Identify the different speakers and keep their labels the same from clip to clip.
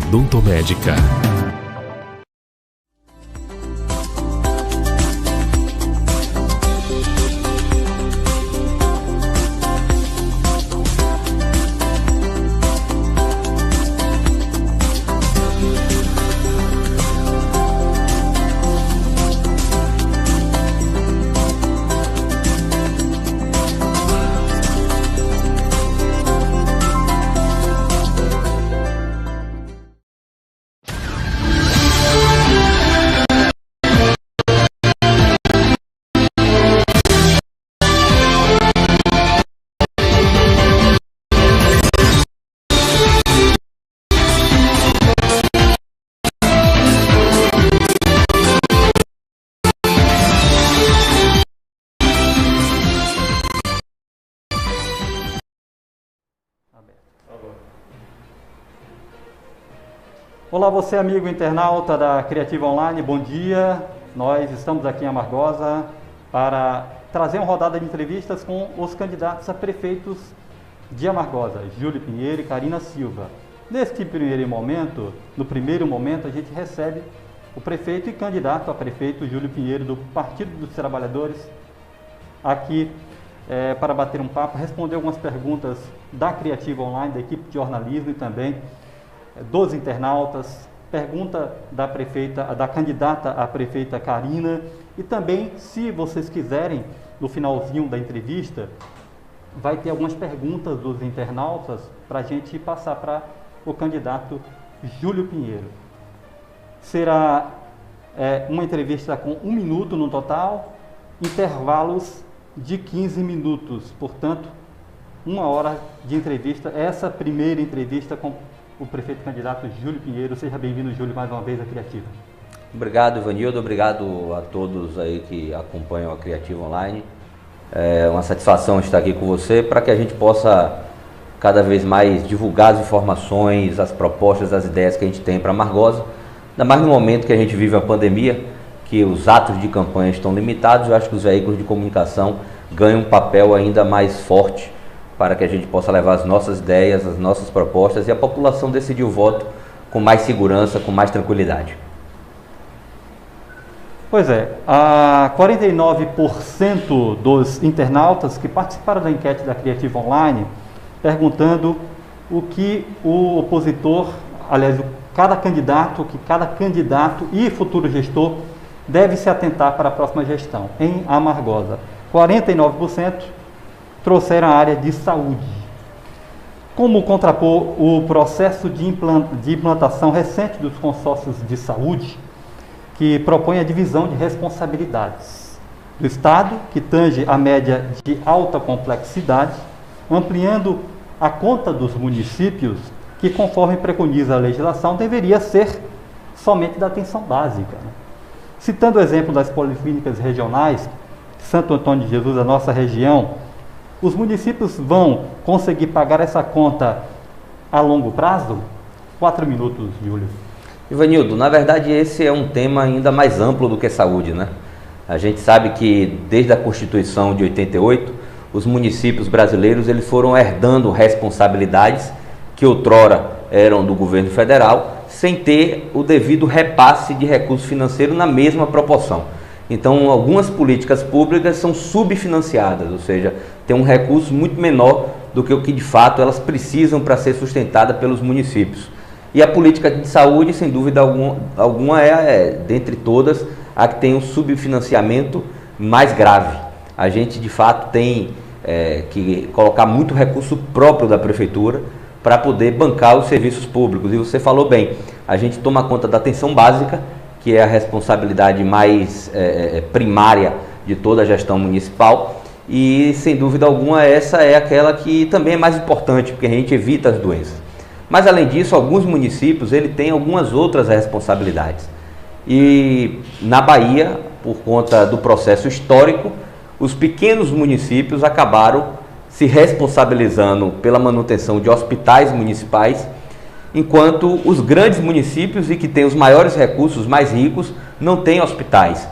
Speaker 1: Odontomédica.
Speaker 2: Olá, você amigo internauta da Criativa Online, bom dia. Nós estamos aqui em Amargosa para trazer uma rodada de entrevistas com os candidatos a prefeitos de Amargosa, Júlio Pinheiro e Karina Silva. Neste primeiro momento, a gente recebe o prefeito e candidato a prefeito Júlio Pinheiro do Partido dos Trabalhadores aqui para bater um papo, responder algumas perguntas da Criativa Online, da equipe de jornalismo e também dos internautas, pergunta da candidata a prefeita Karina, e também, se vocês quiserem, no finalzinho da entrevista, vai ter algumas perguntas dos internautas para a gente passar para o candidato Júlio Pinheiro. Será uma entrevista com 1 minuto no total, intervalos de 15 minutos, portanto, 1 hora de entrevista, essa primeira entrevista com o prefeito candidato Júlio Pinheiro. Seja bem-vindo, Júlio, mais uma vez à Criativa.
Speaker 3: Obrigado, Ivanildo, obrigado a todos aí que acompanham a Criativa Online. É uma satisfação estar aqui com você para que a gente possa cada vez mais divulgar as informações, as propostas, as ideias que a gente tem para Amargosa. Ainda mais no momento que a gente vive a pandemia, que os atos de campanha estão limitados, eu acho que os veículos de comunicação ganham um papel ainda mais forte para que a gente possa levar as nossas ideias, as nossas propostas e a população decidir o voto com mais segurança, com mais tranquilidade.
Speaker 2: Pois é, 49% dos internautas que participaram da enquete da Criativa Online perguntando o que o opositor, aliás, cada candidato e futuro gestor deve se atentar para a próxima gestão em Amargosa. 49% trouxeram a área de saúde. Como contrapor o processo de implantação recente dos consórcios de saúde, que propõe a divisão de responsabilidades do Estado, que tange a média de alta complexidade, ampliando a conta dos municípios, que, conforme preconiza a legislação, deveria ser somente da atenção básica. Citando o exemplo das policlínicas regionais, Santo Antônio de Jesus, a nossa região, os municípios vão conseguir pagar essa conta a longo prazo? 4 minutos, Júlio.
Speaker 3: Ivanildo, na verdade esse é um tema ainda mais amplo do que saúde, né? A gente sabe que desde a Constituição de 88, os municípios brasileiros eles foram herdando responsabilidades que outrora eram do governo federal, sem ter o devido repasse de recurso financeiro na mesma proporção. Então, algumas políticas públicas são subfinanciadas, ou seja, tem um recurso muito menor do que o que de fato elas precisam para ser sustentada pelos municípios. E a política de saúde, sem dúvida alguma, dentre todas, a que tem um subfinanciamento mais grave. A gente de fato tem que colocar muito recurso próprio da prefeitura para poder bancar os serviços públicos. E você falou bem, a gente toma conta da atenção básica, que é a responsabilidade mais primária de toda a gestão municipal, e sem dúvida alguma essa é aquela que também é mais importante, porque a gente evita as doenças. Mas além disso, alguns municípios ele têm algumas outras responsabilidades. E na Bahia, por conta do processo histórico, os pequenos municípios acabaram se responsabilizando pela manutenção de hospitais municipais, enquanto os grandes municípios e que têm os maiores recursos, mais ricos, não têm hospitais.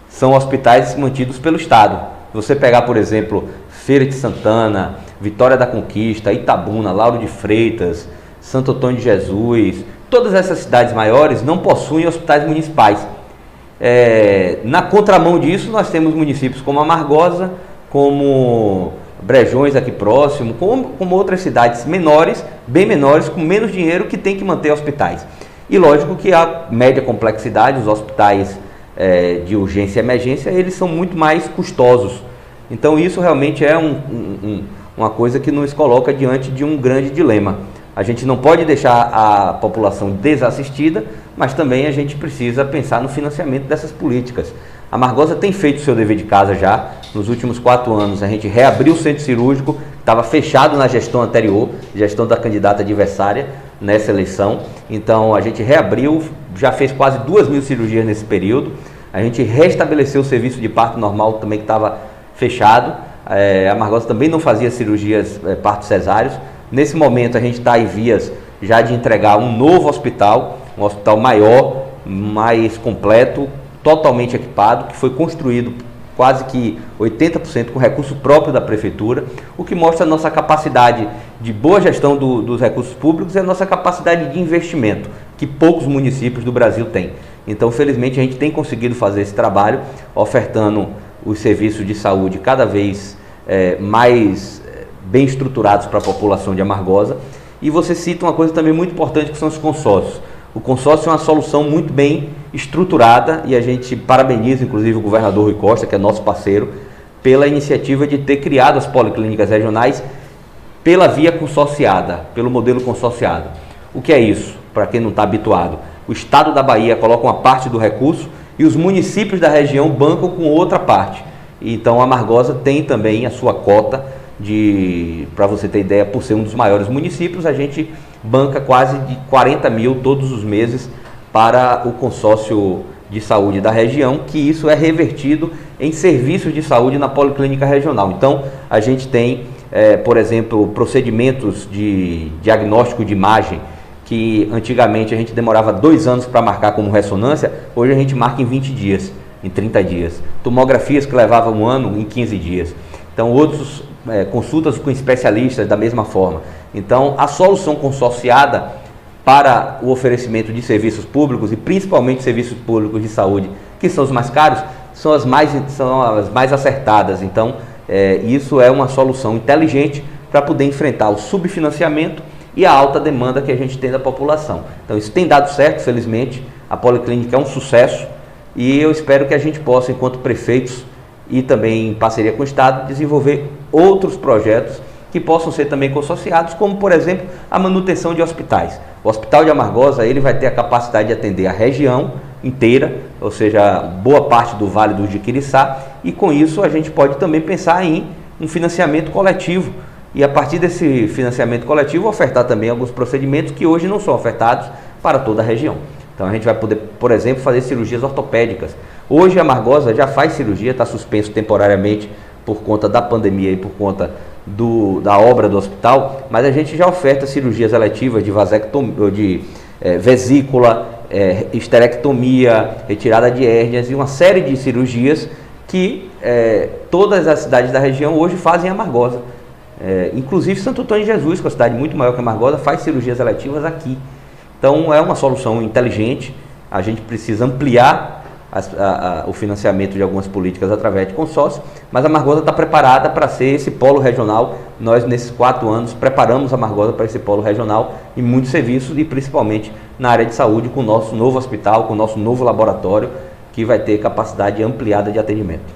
Speaker 3: São hospitais mantidos pelo Estado. Você pegar, por exemplo, Feira de Santana, Vitória da Conquista, Itabuna, Lauro de Freitas, Santo Antônio de Jesus, todas essas cidades maiores não possuem hospitais municipais. Na contramão disso, nós temos municípios como Amargosa, como Brejões aqui próximo, como outras cidades menores, bem menores, com menos dinheiro, que tem que manter hospitais. E lógico que a média complexidade, os hospitais de urgência e emergência, eles são muito mais custosos. Então isso realmente é uma coisa que nos coloca diante de um grande dilema. A gente não pode deixar a população desassistida, mas também a gente precisa pensar no financiamento dessas políticas. A Amargosa tem feito o seu dever de casa já. Nos últimos 4 anos a gente reabriu o centro cirúrgico, estava fechado na gestão anterior, gestão da candidata adversária nessa eleição. Então a gente reabriu, já fez quase 2.000 cirurgias nesse período. A gente restabeleceu o serviço de parto normal também, que estava fechado. A Amargosa também não fazia cirurgias partos cesáreos. Nesse momento a gente está em vias já de entregar um novo hospital, um hospital maior, mais completo, totalmente equipado, que foi construído quase que 80% com recurso próprio da prefeitura, o que mostra a nossa capacidade de boa gestão dos recursos públicos e a nossa capacidade de investimento, que poucos municípios do Brasil têm. Então, felizmente, a gente tem conseguido fazer esse trabalho, ofertando os serviços de saúde cada vez mais bem estruturados para a população de Amargosa. E você cita uma coisa também muito importante, que são os consórcios. O consórcio é uma solução muito bem estruturada e a gente parabeniza, inclusive, o governador Rui Costa, que é nosso parceiro, pela iniciativa de ter criado as policlínicas regionais pela via consorciada, pelo modelo consorciado. O que é isso, para quem não está habituado? O estado da Bahia coloca uma parte do recurso e os municípios da região bancam com outra parte. Então a Amargosa tem também a sua cota para você ter ideia, por ser um dos maiores municípios, a gente banca quase de 40 mil todos os meses para o consórcio de saúde da região, que isso é revertido em serviços de saúde na policlínica regional. Então a gente tem, por exemplo, procedimentos de diagnóstico de imagem, que antigamente a gente demorava 2 anos para marcar como ressonância, hoje a gente marca em 20 dias, em 30 dias. Tomografias que levavam 1 ano, em 15 dias. Então outros consultas com especialistas da mesma forma. Então a solução consorciada para o oferecimento de serviços públicos e principalmente serviços públicos de saúde, que são os mais caros, são as mais acertadas. Então isso é uma solução inteligente para poder enfrentar o subfinanciamento e a alta demanda que a gente tem da população. Então isso tem dado certo, felizmente. A policlínica é um sucesso e eu espero que a gente possa, enquanto prefeitos e também em parceria com o Estado, desenvolver outros projetos que possam ser também consorciados, como por exemplo a manutenção de hospitais. O Hospital de Amargosa, ele vai ter a capacidade de atender a região inteira, ou seja, boa parte do Vale do Jiquiriçá, e com isso a gente pode também pensar em um financiamento coletivo e a partir desse financiamento coletivo ofertar também alguns procedimentos que hoje não são ofertados para toda a região. Então a gente vai poder, por exemplo, fazer cirurgias ortopédicas. Hoje a Amargosa já faz cirurgia, está suspenso temporariamente por conta da pandemia e por conta da obra do hospital, mas a gente já oferta cirurgias eletivas de vesícula, histerectomia, retirada de hérnias e uma série de cirurgias que todas as cidades da região hoje fazem em Amargosa. Inclusive Santo Antônio de Jesus, que é uma cidade muito maior que Amargosa, faz cirurgias eletivas aqui. Então é uma solução inteligente. A gente precisa ampliar o financiamento de algumas políticas através de consórcio, mas a Amargosa está preparada para ser esse polo regional. Nós, nesses 4 anos, preparamos a Amargosa para esse polo regional em muitos serviços e principalmente na área de saúde, com o nosso novo hospital, com o nosso novo laboratório, que vai ter capacidade ampliada de atendimento.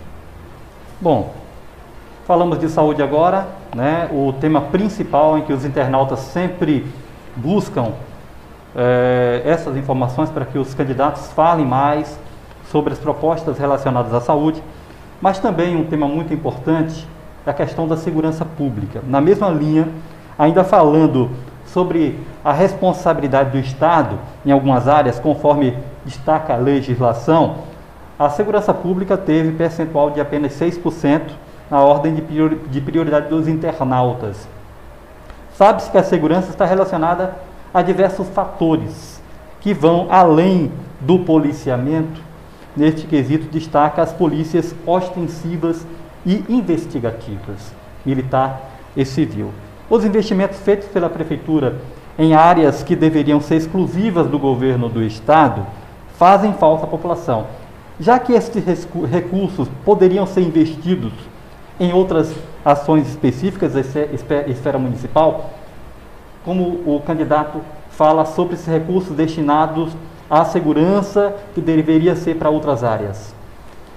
Speaker 2: Bom, falamos de saúde agora, né? O tema principal em que os internautas sempre buscam essas informações para que os candidatos falem mais sobre as propostas relacionadas à saúde, mas também um tema muito importante é a questão da segurança pública. Na mesma linha, ainda falando sobre a responsabilidade do Estado em algumas áreas, conforme destaca a legislação, a segurança pública teve percentual de apenas 6% na ordem de prioridade dos internautas. Sabe-se que a segurança está relacionada a diversos fatores que vão além do policiamento. Neste quesito, destaca as polícias ostensivas e investigativas, militar e civil. Os investimentos feitos pela Prefeitura em áreas que deveriam ser exclusivas do governo do Estado, fazem falta à população. Já que estes recursos poderiam ser investidos em outras ações específicas da esfera municipal, como o candidato fala sobre esses recursos destinados à segurança, que deveria ser para outras áreas?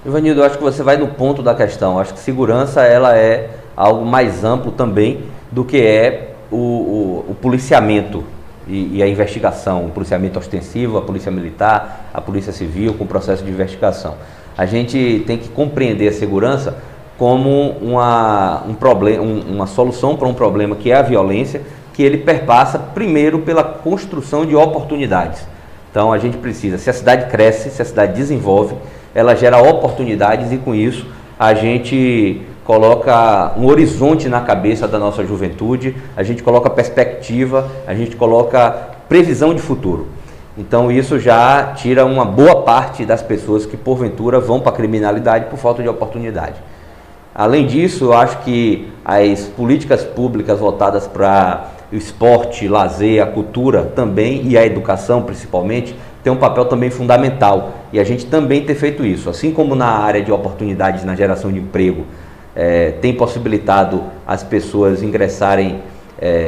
Speaker 3: Ivanildo, eu acho que você vai no ponto da questão. Eu acho que segurança ela é algo mais amplo também do que é o policiamento e a investigação, o policiamento ostensivo, a polícia militar, a polícia civil com o processo de investigação. A gente tem que compreender a segurança como uma solução para um problema que é a violência, que ele perpassa primeiro pela construção de oportunidades. Então a gente precisa, se a cidade cresce, se a cidade desenvolve, ela gera oportunidades e com isso a gente coloca um horizonte na cabeça da nossa juventude, a gente coloca perspectiva, a gente coloca previsão de futuro. Então isso já tira uma boa parte das pessoas que porventura vão para a criminalidade por falta de oportunidade. Além disso, eu acho que as políticas públicas voltadas para o esporte, lazer, a cultura também e a educação principalmente, tem um papel também fundamental. E a gente também tem feito isso, assim como na área de oportunidades na geração de emprego, tem possibilitado as pessoas ingressarem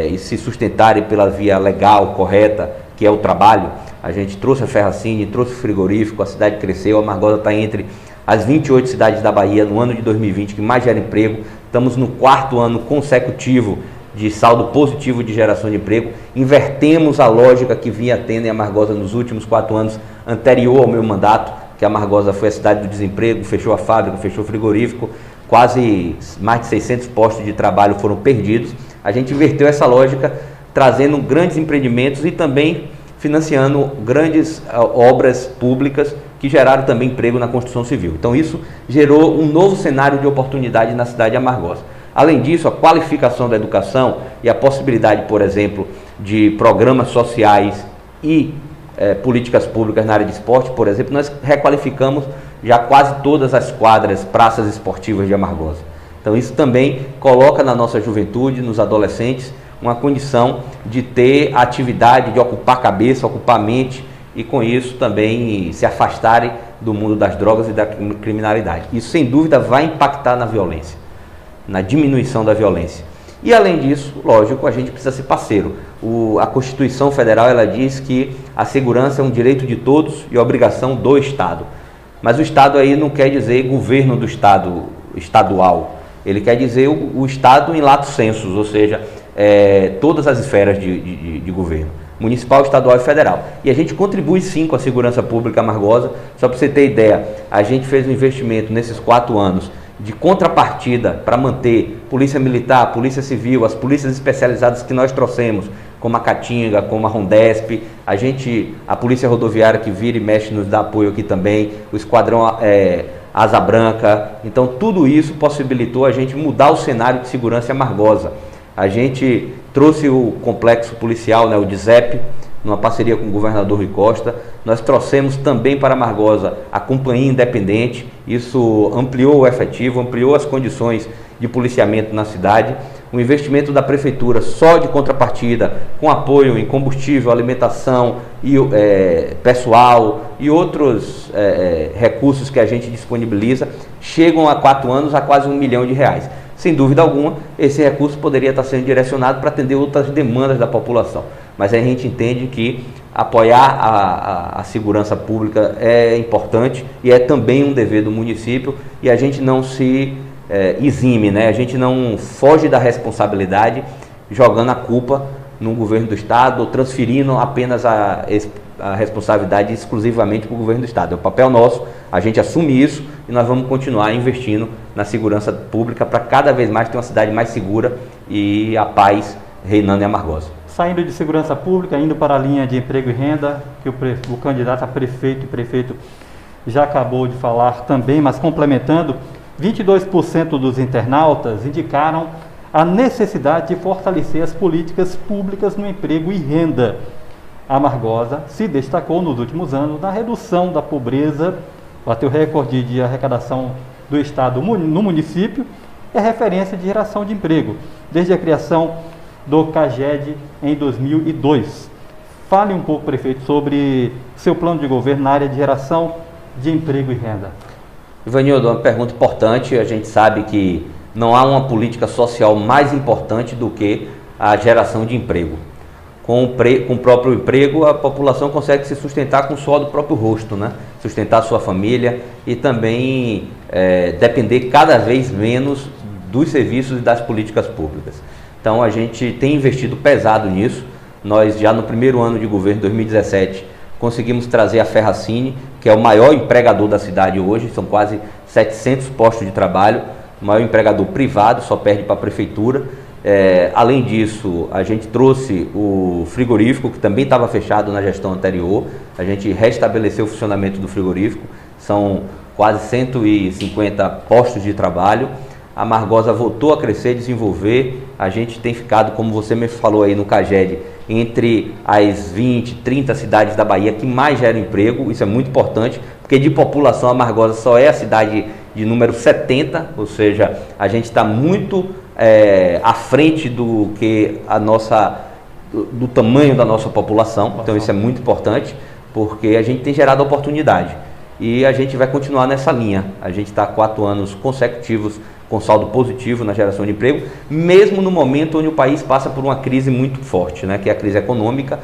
Speaker 3: e se sustentarem pela via legal, correta, que é o trabalho. A gente trouxe a Ferracine, trouxe o frigorífico, a cidade cresceu, a Amargosa está entre as 28 cidades da Bahia no ano de 2020 que mais gera emprego. Estamos no 4º ano consecutivo de saldo positivo de geração de emprego. Invertemos a lógica que vinha tendo em Amargosa nos últimos 4 anos anterior ao meu mandato, que a Amargosa foi a cidade do desemprego, fechou a fábrica, fechou o frigorífico, quase mais de 600 postos de trabalho foram perdidos. A gente inverteu essa lógica, trazendo grandes empreendimentos e também financiando grandes obras públicas que geraram também emprego na construção civil. Então isso gerou um novo cenário de oportunidade na cidade de Amargosa. Além disso, a qualificação da educação e a possibilidade, por exemplo, de programas sociais e políticas públicas na área de esporte, por exemplo, nós requalificamos já quase todas as quadras, praças esportivas de Amargosa. Então isso também coloca na nossa juventude, nos adolescentes, uma condição de ter atividade, de ocupar a cabeça, ocupar a mente e com isso também se afastarem do mundo das drogas e da criminalidade. Isso sem dúvida vai impactar na violência, na diminuição da violência. E além disso, lógico, a gente precisa ser parceiro. A Constituição Federal ela diz que a segurança é um direito de todos e obrigação do Estado. Mas o Estado aí não quer dizer governo do Estado estadual, ele quer dizer o Estado em lato sensu, ou seja, todas as esferas de governo, municipal, estadual e federal. E a gente contribui sim com a segurança pública amargosa. Só para você ter ideia, a gente fez um investimento nesses 4 anos de contrapartida para manter polícia militar, polícia civil, as polícias especializadas que nós trouxemos, como a Caatinga, como a Rondesp, a polícia rodoviária que vira e mexe nos dá apoio aqui também, o esquadrão Asa Branca. Então tudo isso possibilitou a gente mudar o cenário de segurança em Amargosa. A gente trouxe o complexo policial, o DISEP, numa parceria com o governador Rui Costa. Nós trouxemos também para Amargosa a companhia independente. Isso ampliou o efetivo, ampliou as condições de policiamento na cidade. O investimento da prefeitura só de contrapartida, com apoio em combustível, alimentação, e, pessoal e outros recursos que a gente disponibiliza, chegam a 4 anos a quase R$1 milhão. Sem dúvida alguma, esse recurso poderia estar sendo direcionado para atender outras demandas da população. Mas a gente entende que apoiar a segurança pública é importante e é também um dever do município, e a gente não se exime, a gente não foge da responsabilidade jogando a culpa no governo do Estado ou transferindo apenas a responsabilidade exclusivamente para o governo do Estado. É o papel nosso, a gente assume isso e nós vamos continuar investindo na segurança pública para cada vez mais ter uma cidade mais segura e a paz reinando em Amargosa.
Speaker 2: Saindo de segurança pública, indo para a linha de emprego e renda, que o candidato a prefeito já acabou de falar também, mas complementando, 22% dos internautas indicaram a necessidade de fortalecer as políticas públicas no emprego e renda. A Amargosa se destacou nos últimos anos na redução da pobreza, bateu recorde de arrecadação do Estado no município, é referência de geração de emprego. Desde a criação do CAGED em 2002. Fale um pouco, prefeito, sobre seu plano de governo na área de geração de emprego e renda.
Speaker 3: Ivanildo, uma pergunta importante. A gente sabe que não há uma política social mais importante do que a geração de emprego. Com o próprio emprego, a população consegue se sustentar com o suor do próprio rosto, né? Sustentar a sua família e também depender cada vez menos dos serviços e das políticas públicas. Então a gente tem investido pesado nisso. Nós já no primeiro ano de governo, 2017, conseguimos trazer a Ferracini, que é o maior empregador da cidade hoje, são quase 700 postos de trabalho, o maior empregador privado, só perde para a prefeitura. Além disso, a gente trouxe o frigorífico, que também estava fechado na gestão anterior. A gente restabeleceu o funcionamento do frigorífico, são quase 150 postos de trabalho. A Amargosa voltou a crescer, desenvolver. A gente tem ficado, como você me falou aí no CAGED, entre as 20, 30 cidades da Bahia que mais geram emprego. Isso é muito importante, porque de população a Amargosa só é a cidade de número 70, ou seja, a gente está muito à frente do tamanho da nossa população. Então isso é muito importante, porque a gente tem gerado oportunidade e a gente vai continuar nessa linha. A gente está há 4 anos consecutivos com saldo positivo na geração de emprego, mesmo no momento onde o país passa por uma crise muito forte, né, que é a crise econômica,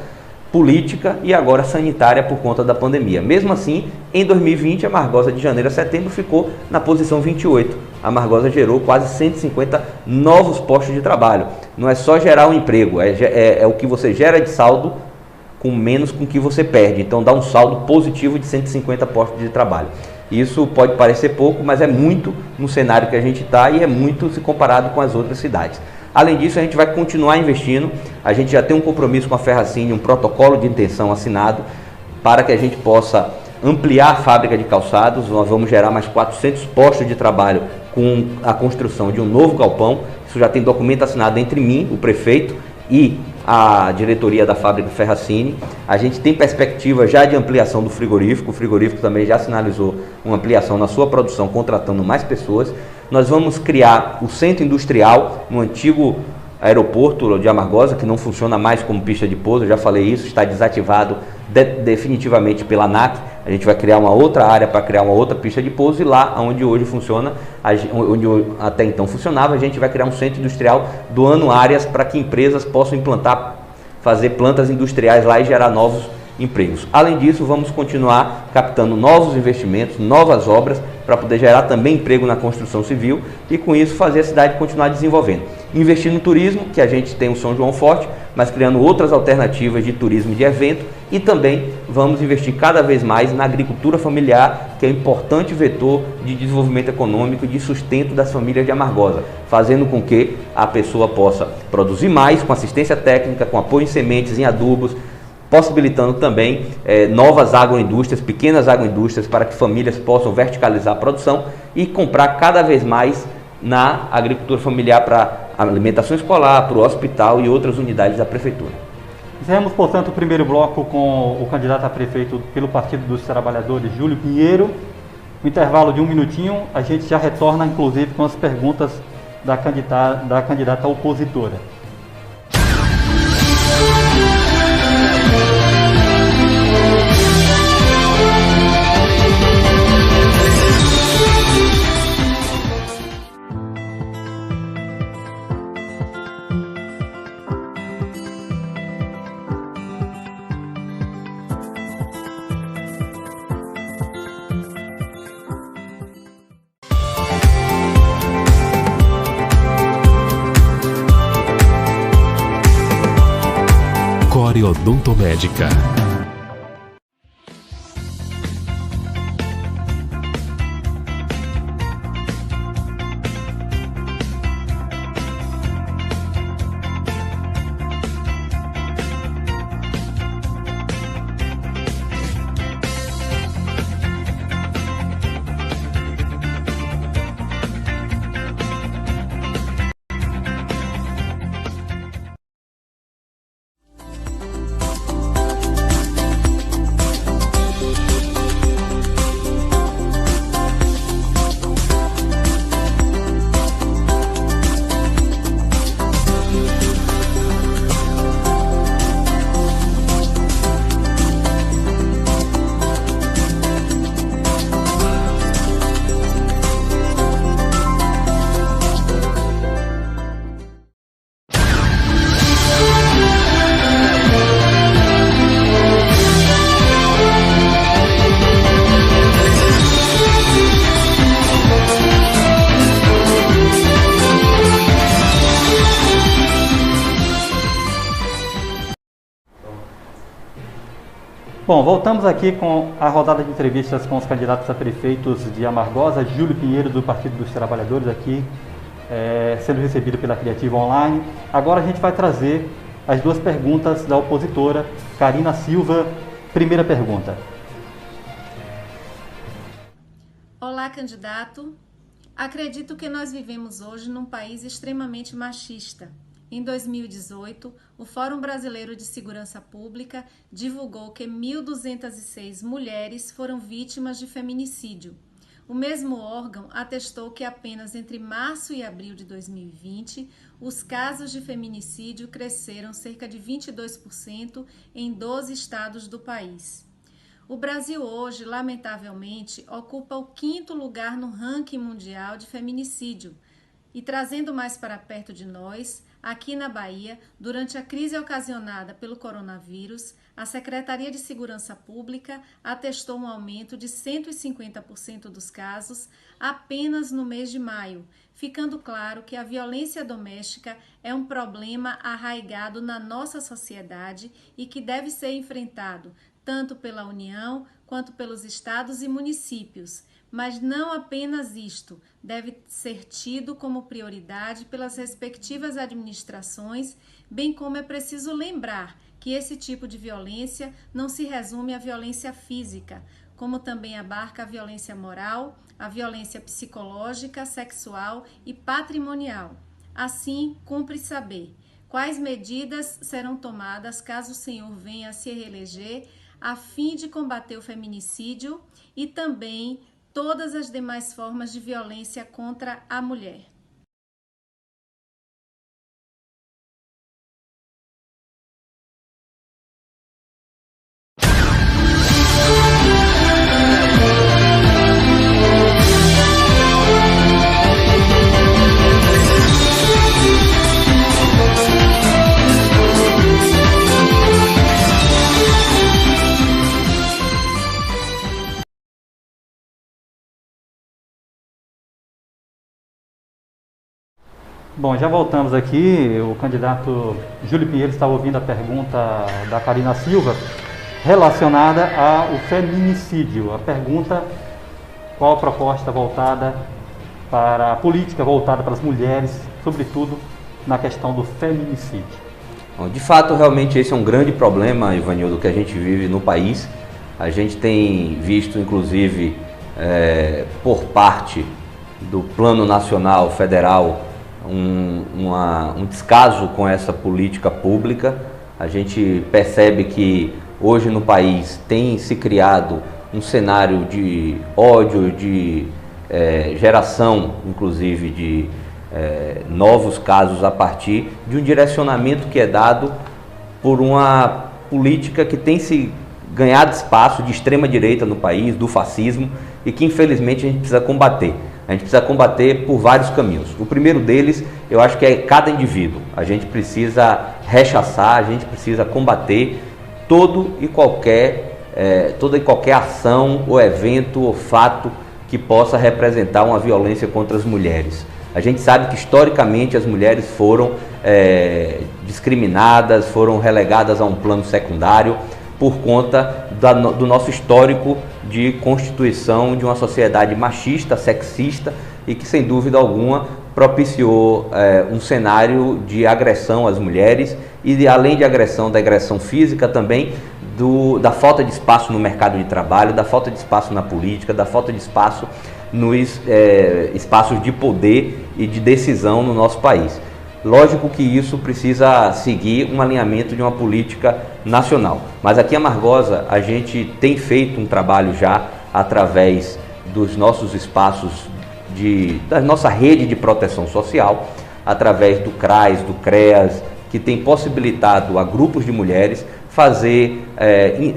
Speaker 3: política e agora sanitária por conta da pandemia. Mesmo assim, em 2020, a Amargosa de janeiro a setembro ficou na posição 28. A Amargosa gerou quase 150 novos postos de trabalho. Não é só gerar um emprego, é o que você gera de saldo com menos com que você perde. Então dá um saldo positivo de 150 postos de trabalho. Isso pode parecer pouco, mas é muito no cenário que a gente está e é muito se comparado com as outras cidades. Além disso, a gente vai continuar investindo. A gente já tem um compromisso com a Ferracini, um protocolo de intenção assinado para que a gente possa ampliar a fábrica de calçados. Nós vamos gerar mais 400 postos de trabalho com a construção de um novo galpão. Isso já tem documento assinado entre mim, o prefeito, e a diretoria da fábrica Ferracini. A gente tem perspectiva já de ampliação do frigorífico. O frigorífico também já sinalizou uma ampliação na sua produção, contratando mais pessoas. Nós vamos criar o centro industrial no antigo aeroporto de Amargosa, que não funciona mais como pista de pouso. Eu já falei isso, está desativado definitivamente pela ANAC. A gente vai criar uma outra área para criar uma outra pista de pouso, e lá onde hoje funciona, onde até então funcionava, a gente vai criar um centro industrial doando áreas para que empresas possam implantar, fazer plantas industriais lá e gerar novos empregos. Além disso, vamos continuar captando novos investimentos, novas obras, para poder gerar também emprego na construção civil e com isso fazer a cidade continuar desenvolvendo. Investir no turismo, que a gente tem o São João forte, mas criando outras alternativas de turismo e de evento, e também vamos investir cada vez mais na agricultura familiar, que é um importante vetor de desenvolvimento econômico e de sustento das famílias de Amargosa, fazendo com que a pessoa possa produzir mais com assistência técnica, com apoio em sementes, em adubos, possibilitando também novas agroindústrias, pequenas agroindústrias, para que famílias possam verticalizar a produção e comprar cada vez mais na agricultura familiar para alimentação escolar, para o hospital e outras unidades da prefeitura.
Speaker 2: Encerramos, portanto, o primeiro bloco com o candidato a prefeito pelo Partido dos Trabalhadores, Júlio Pinheiro. No intervalo de 1 minutinho, a gente já retorna, inclusive, com as perguntas da candidata opositora.
Speaker 1: Core Odontomédica.
Speaker 2: Bom, voltamos aqui com a rodada de entrevistas com os candidatos a prefeitos de Amargosa. Júlio Pinheiro, do Partido dos Trabalhadores, aqui sendo recebido pela Criativa Online. Agora a gente vai trazer as duas perguntas da opositora, Karina Silva. Primeira pergunta.
Speaker 4: Olá, candidato. Acredito que nós vivemos hoje num país extremamente machista. Em 2018, o Fórum Brasileiro de Segurança Pública divulgou que 1.206 mulheres foram vítimas de feminicídio. O mesmo órgão atestou que apenas entre março e abril de 2020, os casos de feminicídio cresceram cerca de 22% em 12 estados do país. O Brasil hoje, lamentavelmente, ocupa o 5º lugar no ranking mundial de feminicídio. E trazendo mais para perto de nós, aqui na Bahia, durante a crise ocasionada pelo coronavírus, a Secretaria de Segurança Pública atestou um aumento de 150% dos casos apenas no mês de maio, ficando claro que a violência doméstica é um problema arraigado na nossa sociedade e que deve ser enfrentado tanto pela União quanto pelos estados e municípios. Mas não apenas isto, deve ser tido como prioridade pelas respectivas administrações, bem como é preciso lembrar que esse tipo de violência não se resume à violência física, como também abarca a violência moral, a violência psicológica, sexual e patrimonial. Assim, cumpre saber quais medidas serão tomadas caso o senhor venha a se reeleger a fim de combater o feminicídio e também todas as demais formas de violência contra a mulher.
Speaker 2: Bom, já voltamos aqui. O candidato Júlio Pinheiro estava ouvindo a pergunta da Karina Silva relacionada ao feminicídio. A pergunta: qual a proposta voltada para a política voltada para as mulheres, sobretudo na questão do feminicídio?
Speaker 3: Bom, de fato, realmente esse é um grande problema, Ivanildo, que a gente vive no país. A gente tem visto, inclusive, por parte do Plano Nacional Federal, um descaso com essa política pública. A gente percebe que hoje no país tem se criado um cenário de ódio, de geração, inclusive, de novos casos a partir de um direcionamento que é dado por uma política que tem se ganhado espaço de extrema direita no país, do fascismo, e que infelizmente a gente precisa combater. A gente precisa combater por vários caminhos. O primeiro deles, eu acho que é cada indivíduo. A gente precisa rechaçar, a gente precisa combater toda e qualquer ação ou evento ou fato que possa representar uma violência contra as mulheres. A gente sabe que historicamente as mulheres foram discriminadas, foram relegadas a um plano secundário por conta do nosso histórico de constituição de uma sociedade machista, sexista e que, sem dúvida alguma, propiciou um cenário de agressão às mulheres e, além de agressão, da agressão física também, da falta de espaço no mercado de trabalho, da falta de espaço na política, da falta de espaço nos espaços de poder e de decisão no nosso país. Lógico que isso precisa seguir um alinhamento de uma política nacional. Mas aqui em Amargosa a gente tem feito um trabalho já através dos nossos espaços, da nossa rede de proteção social, através do CRAS, do CREAS, que tem possibilitado a grupos de mulheres fazer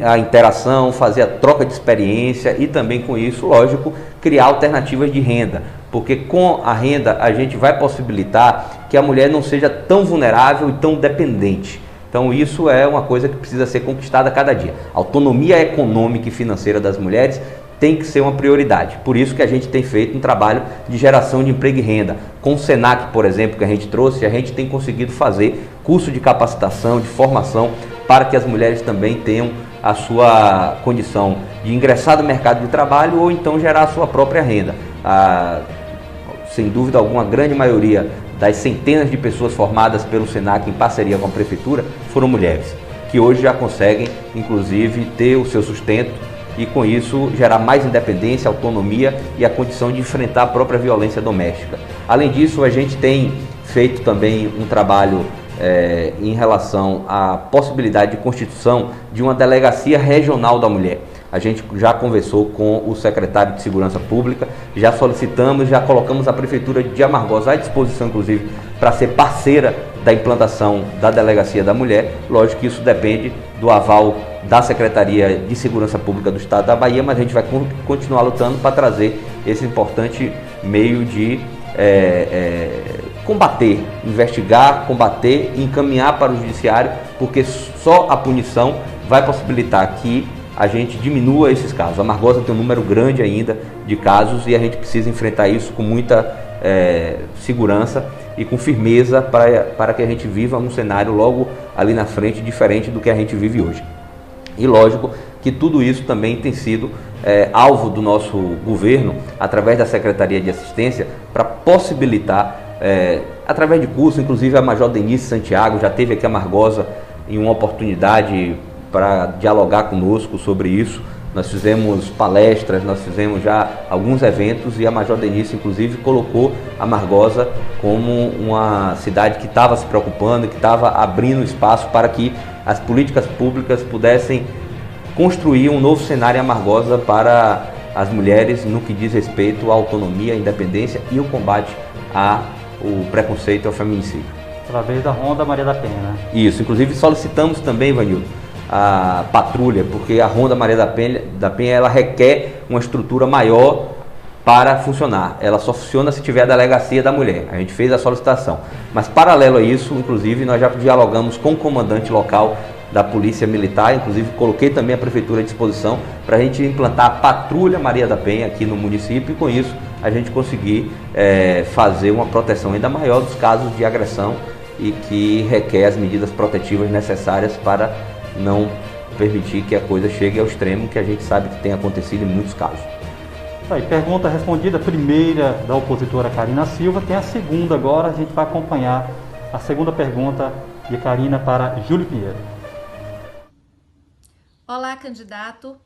Speaker 3: a interação, fazer a troca de experiência e também com isso, lógico, criar alternativas de renda. Porque com a renda a gente vai possibilitar que a mulher não seja tão vulnerável e tão dependente. Então isso é uma coisa que precisa ser conquistada a cada dia. A autonomia econômica e financeira das mulheres tem que ser uma prioridade. Por isso que a gente tem feito um trabalho de geração de emprego e renda. Com o SENAC, por exemplo, que a gente trouxe, a gente tem conseguido fazer curso de capacitação, de formação, para que as mulheres também tenham a sua condição de ingressar no mercado de trabalho ou então gerar a sua própria renda. Sem dúvida alguma, a grande maioria das centenas de pessoas formadas pelo SENAC em parceria com a Prefeitura foram mulheres, que hoje já conseguem, inclusive, ter o seu sustento e, com isso, gerar mais independência, autonomia e a condição de enfrentar a própria violência doméstica. Além disso, a gente tem feito também um trabalho em relação à possibilidade de constituição de uma delegacia regional da mulher. A gente já conversou com o secretário de Segurança Pública, já solicitamos, já colocamos a Prefeitura de Amargosa à disposição, inclusive, para ser parceira da implantação da Delegacia da Mulher. Lógico que isso depende do aval da Secretaria de Segurança Pública do Estado da Bahia, mas a gente vai continuar lutando para trazer esse importante meio de combater, investigar, combater e encaminhar para o judiciário, porque só a punição vai possibilitar que a gente diminua esses casos. A Amargosa tem um número grande ainda de casos e a gente precisa enfrentar isso com muita segurança e com firmeza para que a gente viva um cenário logo ali na frente diferente do que a gente vive hoje. E lógico que tudo isso também tem sido alvo do nosso governo, através da Secretaria de Assistência, para possibilitar, através de curso, inclusive a Major Denise Santiago já esteve aqui a Amargosa em uma oportunidade para dialogar conosco sobre isso. Nós fizemos palestras, nós fizemos já alguns eventos e a Major Denise, inclusive, colocou a Amargosa como uma cidade que estava se preocupando, que estava abrindo espaço para que as políticas públicas pudessem construir um novo cenário em Amargosa para as mulheres no que diz respeito à autonomia, à independência e o combate ao preconceito e ao feminicídio.
Speaker 2: Através da Ronda Maria da Penha, né?
Speaker 3: Isso, inclusive solicitamos também, Ivanildo, a patrulha, porque a Ronda Maria da Penha ela requer uma estrutura maior para funcionar. Ela só funciona se tiver a delegacia da mulher. A gente fez a solicitação. Mas paralelo a isso, inclusive, nós já dialogamos com o comandante local da Polícia Militar, inclusive coloquei também a Prefeitura à disposição para a gente implantar a Patrulha Maria da Penha aqui no município e com isso a gente conseguir fazer uma proteção ainda maior dos casos de agressão e que requer as medidas protetivas necessárias para não permitir que a coisa chegue ao extremo, que a gente sabe que tem acontecido em muitos casos.
Speaker 2: Aí, pergunta respondida, primeira da opositora Karina Silva, tem a segunda agora, a gente vai acompanhar a segunda pergunta de Karina para Júlio Pinheiro.
Speaker 4: Olá, candidato.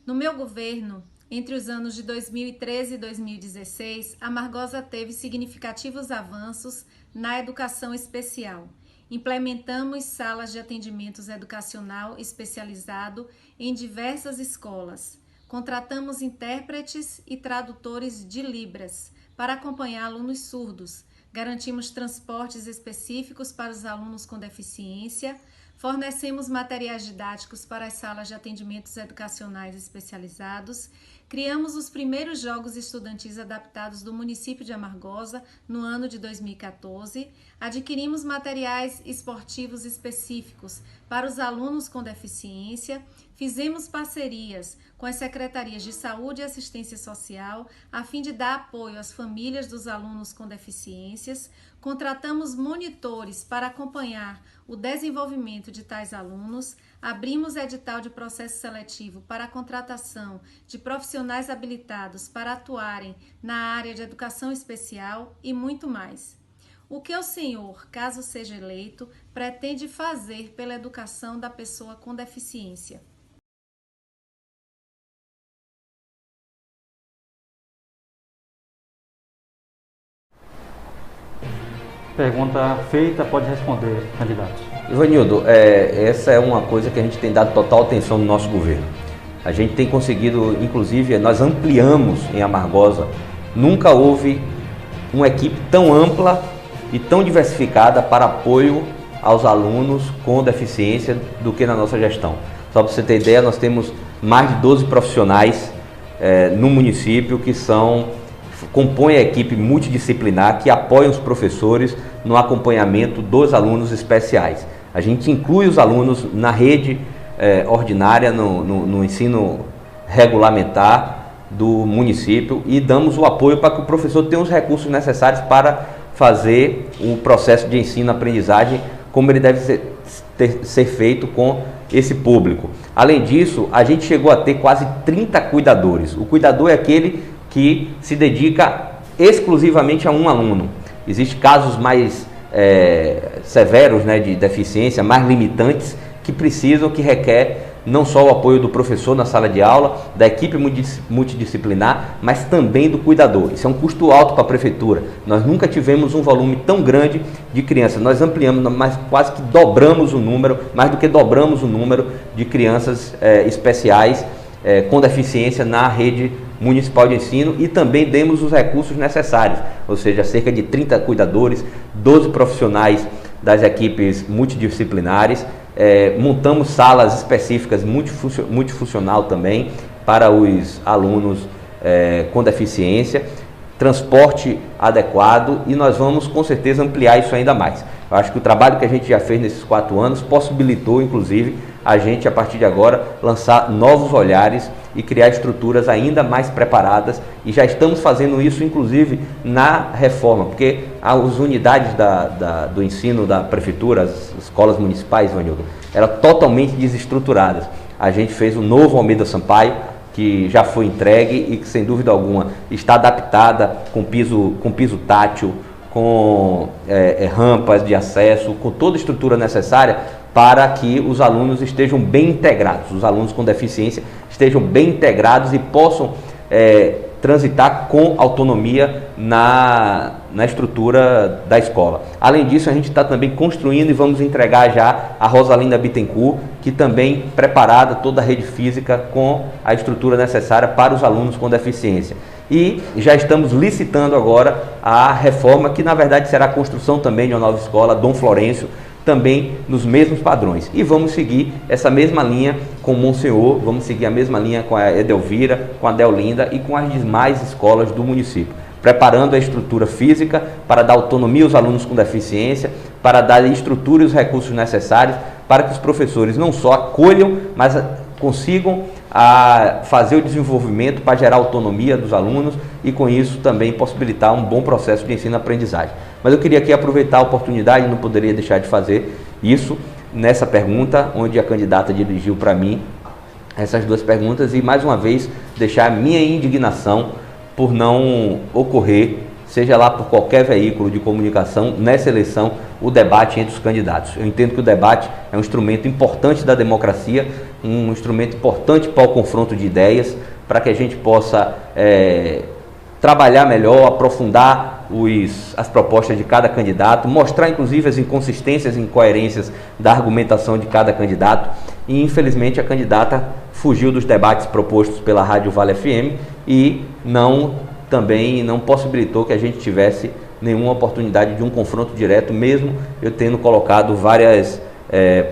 Speaker 4: No meu governo, entre os anos de 2013 e 2016, Amargosa teve significativos avanços na educação especial. Implementamos salas de atendimentos educacional especializado em diversas escolas. Contratamos intérpretes e tradutores de Libras para acompanhar alunos surdos. Garantimos transportes específicos para os alunos com deficiência. Fornecemos materiais didáticos para as salas de atendimentos educacionais especializados. Criamos os primeiros jogos estudantis adaptados do município de Amargosa no ano de 2014. Adquirimos materiais esportivos específicos para os alunos com deficiência. Fizemos parcerias com as secretarias de Saúde e Assistência Social a fim de dar apoio às famílias dos alunos com deficiências. Contratamos monitores para acompanhar o desenvolvimento de tais alunos. Abrimos edital de processo seletivo para a contratação de profissionais habilitados para atuarem na área de educação especial e muito mais. O que o senhor, caso seja eleito, pretende fazer pela educação da pessoa com deficiência?
Speaker 2: Pergunta feita, pode responder, candidato.
Speaker 3: Ivanildo, essa é uma coisa que a gente tem dado total atenção no nosso governo. A gente tem conseguido, inclusive, nós ampliamos em Amargosa. Nunca houve uma equipe tão ampla e tão diversificada para apoio aos alunos com deficiência do que na nossa gestão. Só para você ter ideia, nós temos mais de 12 profissionais no município que compõem a equipe multidisciplinar que apoia os professores no acompanhamento dos alunos especiais. A gente inclui os alunos na rede ordinária, no ensino regulamentar do município e damos o apoio para que o professor tenha os recursos necessários para fazer o processo de ensino-aprendizagem como ele deve ser feito com esse público. Além disso, a gente chegou a ter quase 30 cuidadores. O cuidador é aquele que se dedica exclusivamente a um aluno. Existem casos mais severos, né, de deficiência, mais limitantes, que requer não só o apoio do professor na sala de aula, da equipe multidisciplinar, mas também do cuidador. Isso é um custo alto para a prefeitura. Nós nunca tivemos um volume tão grande de crianças. Nós ampliamos, mas quase que dobramos o número, mais do que dobramos o número de crianças especiais com deficiência na rede municipal de ensino, e também demos os recursos necessários, ou seja, cerca de 30 cuidadores, 12 profissionais das equipes multidisciplinares, montamos salas específicas multifuncional também para os alunos com deficiência, transporte adequado, e nós vamos com certeza ampliar isso ainda mais. Eu acho que o trabalho que a gente já fez nesses 4 anos possibilitou, inclusive, a gente, a partir de agora, lançar novos olhares e criar estruturas ainda mais preparadas, e já estamos fazendo isso, inclusive, na reforma, porque as unidades do ensino da prefeitura, as escolas municipais, Vanildo, eram totalmente desestruturadas. A gente fez o novo Almeida Sampaio, que já foi entregue e que, sem dúvida alguma, está adaptada com piso tátil, com rampas de acesso, com toda a estrutura necessária para que os alunos estejam bem integrados, os alunos com deficiência estejam bem integrados e possam transitar com autonomia na estrutura da escola. Além disso, a gente está também construindo e vamos entregar já a Rosalinda Bittencourt, que também preparada toda a rede física com a estrutura necessária para os alunos com deficiência. E já estamos licitando agora a reforma, que na verdade será a construção também de uma nova escola, Dom Florencio, também nos mesmos padrões. E vamos seguir essa mesma linha com o Monsenhor, vamos seguir a mesma linha com a Edelvira, com a Deolinda e com as demais escolas do município, preparando a estrutura física para dar autonomia aos alunos com deficiência, para dar a estrutura e os recursos necessários para que os professores não só acolham, mas consigam fazer o desenvolvimento para gerar autonomia dos alunos e, com isso, também possibilitar um bom processo de ensino-aprendizagem. Mas eu queria aqui aproveitar a oportunidade, não poderia deixar de fazer isso nessa pergunta, onde a candidata dirigiu para mim essas 2 perguntas, e mais uma vez deixar a minha indignação por não ocorrer, seja lá por qualquer veículo de comunicação, nessa eleição, o debate entre os candidatos. Eu entendo que o debate é um instrumento importante da democracia, um instrumento importante para o confronto de ideias, para que a gente possa trabalhar melhor, aprofundar as propostas de cada candidato, mostrar inclusive as inconsistências e incoerências da argumentação de cada candidato. E infelizmente a candidata fugiu dos debates propostos pela Rádio Vale FM e também não possibilitou que a gente tivesse nenhuma oportunidade de um confronto direto, mesmo eu tendo colocado várias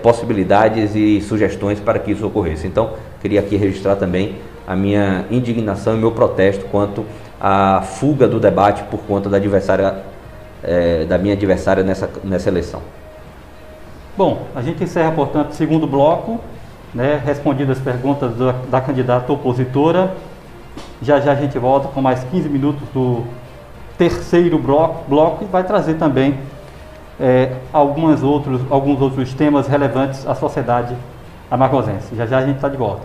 Speaker 3: possibilidades e sugestões para que isso ocorresse. Então, queria aqui registrar também a minha indignação e meu protesto quanto à fuga do debate por conta da minha adversária nessa eleição.
Speaker 2: Bom, a gente encerra, portanto, o segundo bloco, né, respondidas as perguntas da candidata opositora. Já a gente volta com mais 15 minutos do terceiro bloco e vai trazer também alguns outros temas relevantes à sociedade amargosense. Já a gente está de volta.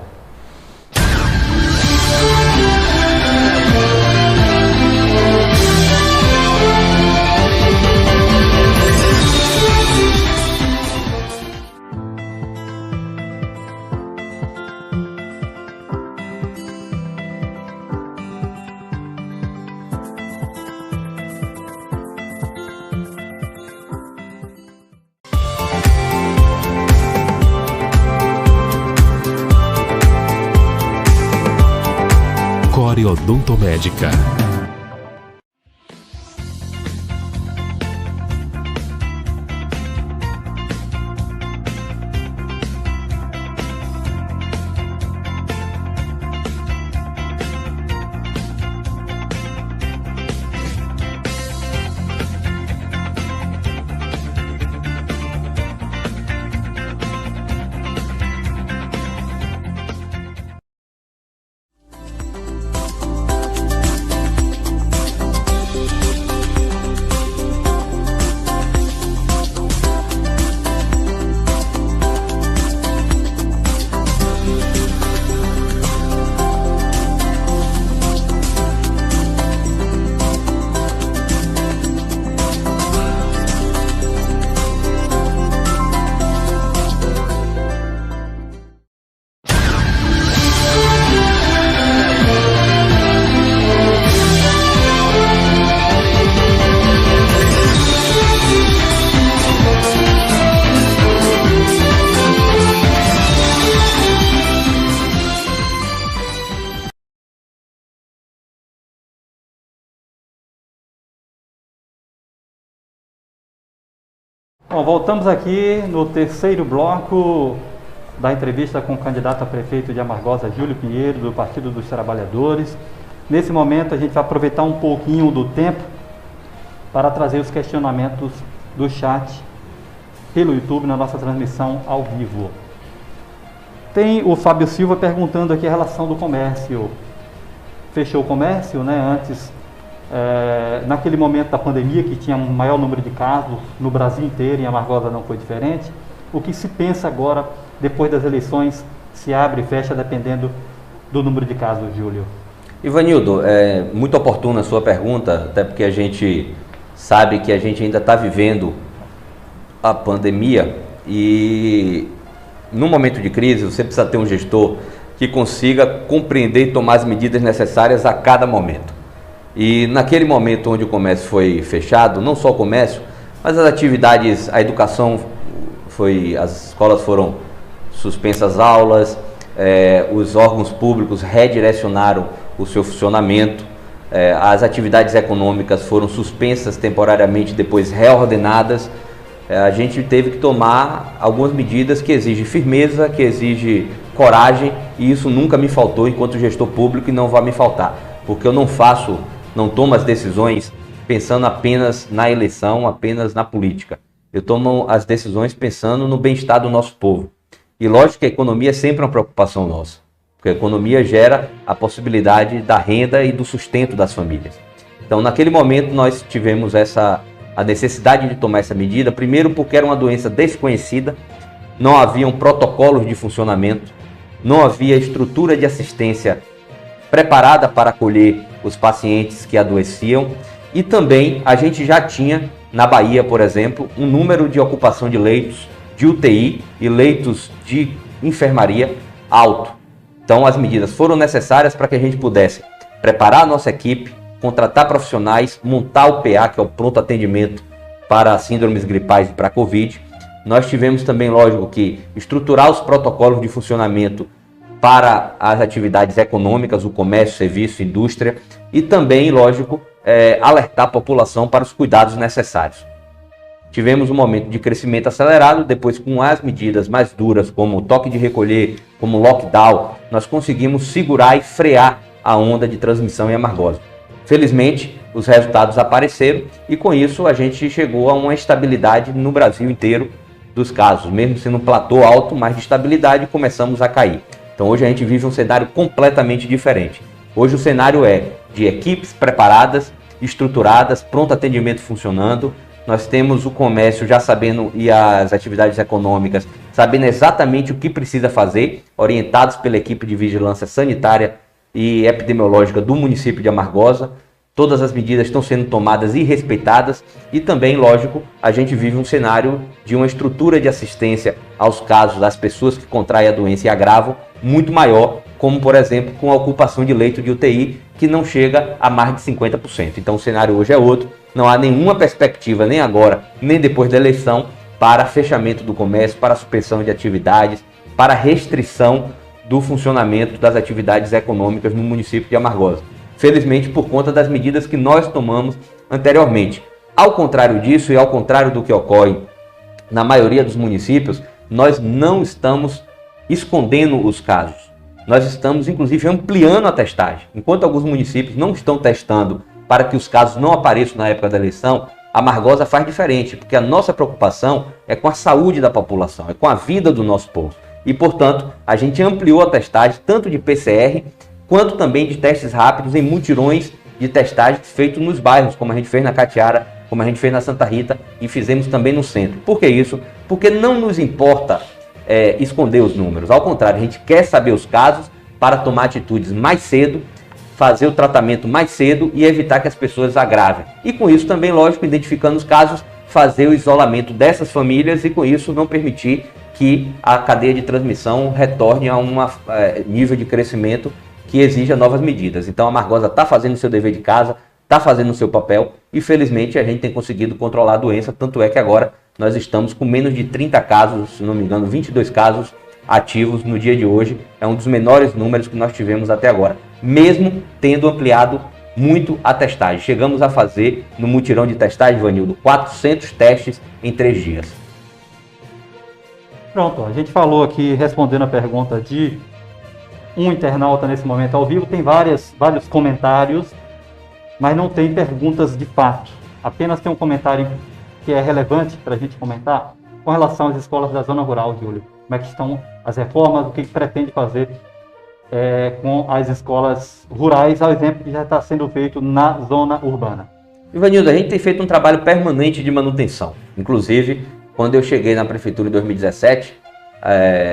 Speaker 1: Core Odontomédica.
Speaker 2: Bom, voltamos aqui no terceiro bloco da entrevista com o candidato a prefeito de Amargosa, Júlio Pinheiro, do Partido dos Trabalhadores. Nesse momento a gente vai aproveitar um pouquinho do tempo para trazer os questionamentos do chat pelo YouTube na nossa transmissão ao vivo. Tem o Fábio Silva perguntando aqui a relação do comércio. Fechou o comércio, né? Antes, naquele momento da pandemia, que tinha um maior número de casos no Brasil inteiro, em Amargosa não foi diferente. O que se pensa agora, depois das eleições, se abre e fecha dependendo do número de casos, Júlio?
Speaker 3: Ivanildo, é muito oportuna a sua pergunta, até porque a gente sabe que a gente ainda está vivendo a pandemia e num momento de crise você precisa ter um gestor que consiga compreender e tomar as medidas necessárias a cada momento. E naquele momento onde o comércio foi fechado, não só o comércio, mas as atividades, a educação, as escolas foram suspensas, aulas, os órgãos públicos redirecionaram o seu funcionamento, as atividades econômicas foram suspensas temporariamente, depois reordenadas. A gente teve que tomar algumas medidas que exigem firmeza, que exigem coragem, e isso nunca me faltou enquanto gestor público e não vai me faltar, porque eu não tomo as decisões pensando apenas na eleição, apenas na política. Eu tomo as decisões pensando no bem-estar do nosso povo. E lógico que a economia é sempre uma preocupação nossa, porque a economia gera a possibilidade da renda e do sustento das famílias. Então, naquele momento, nós tivemos a necessidade de tomar essa medida, primeiro porque era uma doença desconhecida, não haviam protocolos de funcionamento, não havia estrutura de assistência preparada para acolher os pacientes que adoeciam, e também a gente já tinha, na Bahia, por exemplo, um número de ocupação de leitos de UTI e leitos de enfermaria alto. Então as medidas foram necessárias para que a gente pudesse preparar a nossa equipe, contratar profissionais, montar o PA, que é o pronto atendimento para síndromes gripais e para a Covid. Nós tivemos também, lógico, que estruturar os protocolos de funcionamento para as atividades econômicas, o comércio, serviço, indústria, e também, lógico, alertar a população para os cuidados necessários. Tivemos um momento de crescimento acelerado, depois com as medidas mais duras, como o toque de recolher, como o lockdown, nós conseguimos segurar e frear a onda de transmissão em Amargosa. Felizmente, os resultados apareceram e com isso a gente chegou a uma estabilidade no Brasil inteiro dos casos, mesmo sendo um platô alto, mas de estabilidade, começamos a cair. Então hoje a gente vive um cenário completamente diferente. Hoje o cenário é de equipes preparadas, estruturadas, pronto atendimento funcionando. Nós temos o comércio já sabendo e as atividades econômicas sabendo exatamente o que precisa fazer, orientados pela equipe de vigilância sanitária e epidemiológica do município de Amargosa. Todas as medidas estão sendo tomadas e respeitadas e também, lógico, a gente vive um cenário de uma estrutura de assistência aos casos das pessoas que contraem a doença e agravam muito maior, como por exemplo com a ocupação de leito de UTI que não chega a mais de 50%. Então o cenário hoje é outro, não há nenhuma perspectiva nem agora, nem depois da eleição para fechamento do comércio, para suspensão de atividades, para restrição do funcionamento das atividades econômicas no município de Amargosa. Felizmente, por conta das medidas que nós tomamos anteriormente. Ao contrário disso e ao contrário do que ocorre na maioria dos municípios, nós não estamos escondendo os casos. Nós estamos, inclusive, ampliando a testagem. Enquanto alguns municípios não estão testando para que os casos não apareçam na época da eleição, a Amargosa faz diferente, porque a nossa preocupação é com a saúde da população, é com a vida do nosso povo. E, portanto, a gente ampliou a testagem tanto de PCR quanto também de testes rápidos em mutirões de testagem feitos nos bairros, como a gente fez na Catiara, como a gente fez na Santa Rita e fizemos também no centro. Por que isso? Porque não nos importa esconder os números. Ao contrário, a gente quer saber os casos para tomar atitudes mais cedo, fazer o tratamento mais cedo e evitar que as pessoas agravem. E com isso também, lógico, identificando os casos, fazer o isolamento dessas famílias e com isso não permitir que a cadeia de transmissão retorne a um nível de crescimento que exija novas medidas. Então a Amargosa está fazendo o seu dever de casa, está fazendo o seu papel e felizmente a gente tem conseguido controlar a doença, tanto é que agora nós estamos com menos de 30 casos, se não me engano 22 casos ativos no dia de hoje, é um dos menores números que nós tivemos até agora, mesmo tendo ampliado muito a testagem. Chegamos a fazer no mutirão de testagem, Vanildo, 400 testes em 3 dias.
Speaker 2: Pronto, a gente falou aqui, respondendo a pergunta de um internauta nesse momento ao vivo, tem vários comentários, mas não tem perguntas de fato. Apenas tem um comentário que é relevante para a gente comentar com relação às escolas da zona rural, Júlio. Como é que estão as reformas, o que pretende fazer com as escolas rurais, ao exemplo que já está sendo feito na zona urbana.
Speaker 3: Ivanildo, a gente tem feito um trabalho permanente de manutenção. Inclusive, quando eu cheguei na prefeitura em 2017,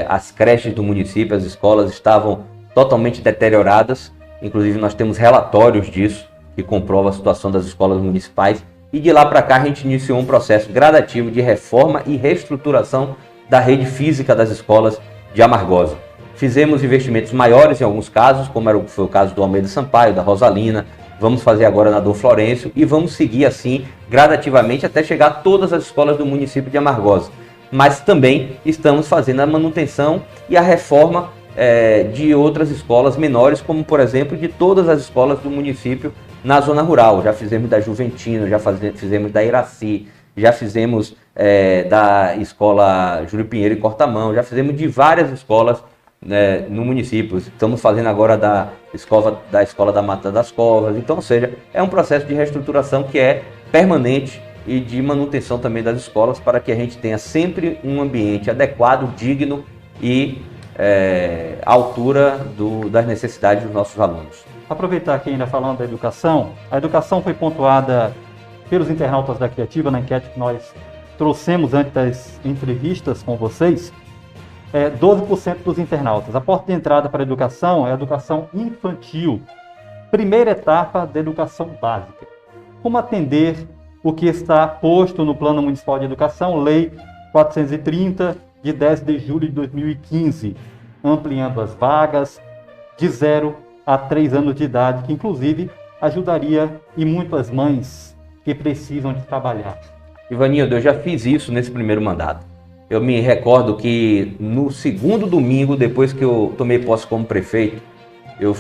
Speaker 3: as creches do município, as escolas estavam totalmente deterioradas. Inclusive, nós temos relatórios disso, que comprovam a situação das escolas municipais. E de lá para cá, a gente iniciou um processo gradativo de reforma e reestruturação da rede física das escolas de Amargosa. Fizemos investimentos maiores em alguns casos, como foi o caso do Almeida Sampaio, da Rosalina. Vamos fazer agora na Dom Florencio e vamos seguir assim gradativamente até chegar a todas as escolas do município de Amargosa. Mas também estamos fazendo a manutenção e a reforma de outras escolas menores, como por exemplo de todas as escolas do município na zona rural. Já fizemos da Juventino, já fizemos da Iraci, já fizemos da escola Júlio Pinheiro e Cortamão, já fizemos de várias escolas no município. Estamos fazendo agora da escola da Mata das Covas. Então, ou seja, é um processo de reestruturação que é permanente e de manutenção também das escolas para que a gente tenha sempre um ambiente adequado, digno e à altura das necessidades dos nossos alunos.
Speaker 2: Aproveitar aqui ainda falando da educação, a educação foi pontuada pelos internautas da Criativa na enquete que nós trouxemos antes das entrevistas com vocês. 12% dos internautas. A porta de entrada para a educação é a educação infantil, primeira etapa da educação básica. Como atender o que está posto no Plano Municipal de Educação, Lei 430, de 10 de julho de 2015, ampliando as vagas de 0 a 3 anos de idade, que inclusive ajudaria e muitas mães que precisam de trabalhar.
Speaker 3: Ivanildo, eu já fiz isso nesse primeiro mandato. Eu me recordo que no segundo domingo, depois que eu tomei posse como prefeito, eu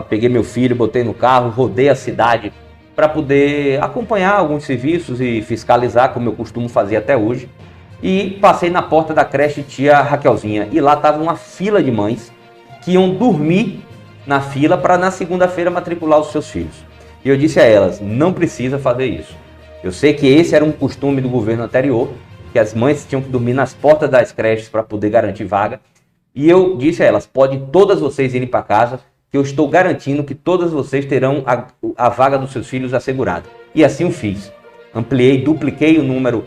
Speaker 3: peguei meu filho, botei no carro, rodei a cidade para poder acompanhar alguns serviços e fiscalizar, como eu costumo fazer até hoje. E passei na porta da creche Tia Raquelzinha e lá estava uma fila de mães que iam dormir na fila para na segunda-feira matricular os seus filhos. E eu disse a elas, não precisa fazer isso. Eu sei que esse era um costume do governo anterior, que as mães tinham que dormir nas portas das creches para poder garantir vaga. E eu disse a elas, podem todas vocês irem para casa, que eu estou garantindo que todas vocês terão a vaga dos seus filhos assegurada. E assim eu fiz. Ampliei, dupliquei o número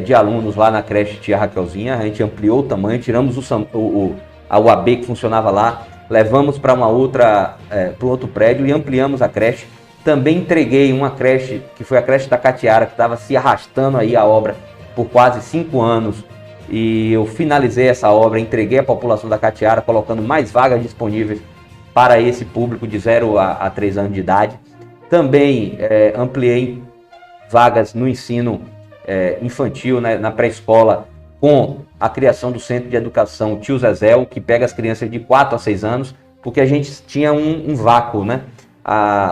Speaker 3: de alunos lá na creche Tia Raquelzinha, a gente ampliou o tamanho, tiramos a UAB que funcionava lá, levamos para um outro prédio e ampliamos a creche. Também entreguei uma creche, que foi a creche da Catiara, que estava se arrastando aí a obra por quase 5 anos, e eu finalizei essa obra, entreguei à população da Catiara, colocando mais vagas disponíveis para esse público de 0 a 3 anos de idade. Também ampliei vagas no ensino infantil, né, na pré-escola, com a criação do Centro de Educação Tio Zezéu, que pega as crianças de 4 a 6 anos, porque a gente tinha um vácuo, né?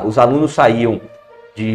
Speaker 3: Os alunos saíam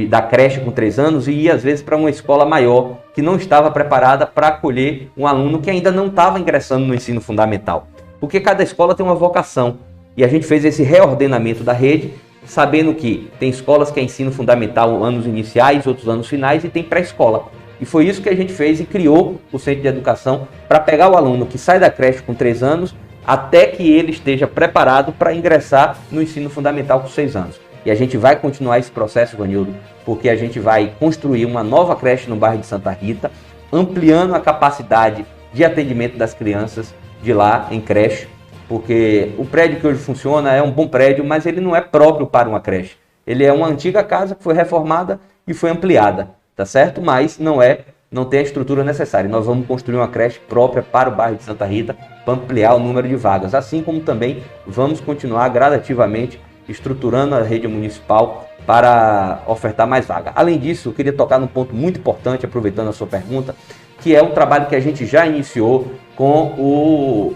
Speaker 3: da creche com 3 anos e ia às vezes para uma escola maior que não estava preparada para acolher um aluno que ainda não estava ingressando no ensino fundamental. Porque cada escola tem uma vocação e a gente fez esse reordenamento da rede, sabendo que tem escolas que é ensino fundamental anos iniciais, outros anos finais e tem pré-escola. E foi isso que a gente fez e criou o Centro de Educação para pegar o aluno que sai da creche com 3 anos até que ele esteja preparado para ingressar no ensino fundamental com 6 anos. E a gente vai continuar esse processo, Ivanildo, porque a gente vai construir uma nova creche no bairro de Santa Rita, ampliando a capacidade de atendimento das crianças de lá em creche, porque o prédio que hoje funciona é um bom prédio, mas ele não é próprio para uma creche. Ele é uma antiga casa que foi reformada e foi ampliada, tá certo? Mas não tem a estrutura necessária. Nós vamos construir uma creche própria para o bairro de Santa Rita para ampliar o número de vagas, assim como também vamos continuar gradativamente estruturando a rede municipal para ofertar mais vaga. Além disso, eu queria tocar num ponto muito importante, aproveitando a sua pergunta, que é um trabalho que a gente já iniciou com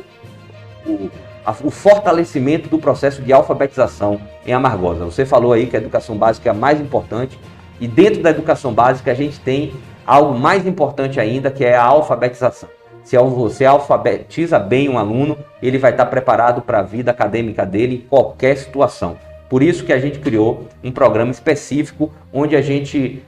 Speaker 3: o fortalecimento do processo de alfabetização em Amargosa. Você falou aí que a educação básica é a mais importante e dentro da educação básica a gente tem algo mais importante ainda, que é a alfabetização. Se você alfabetiza bem um aluno, ele vai estar preparado para a vida acadêmica dele em qualquer situação. Por isso que a gente criou um programa específico onde a gente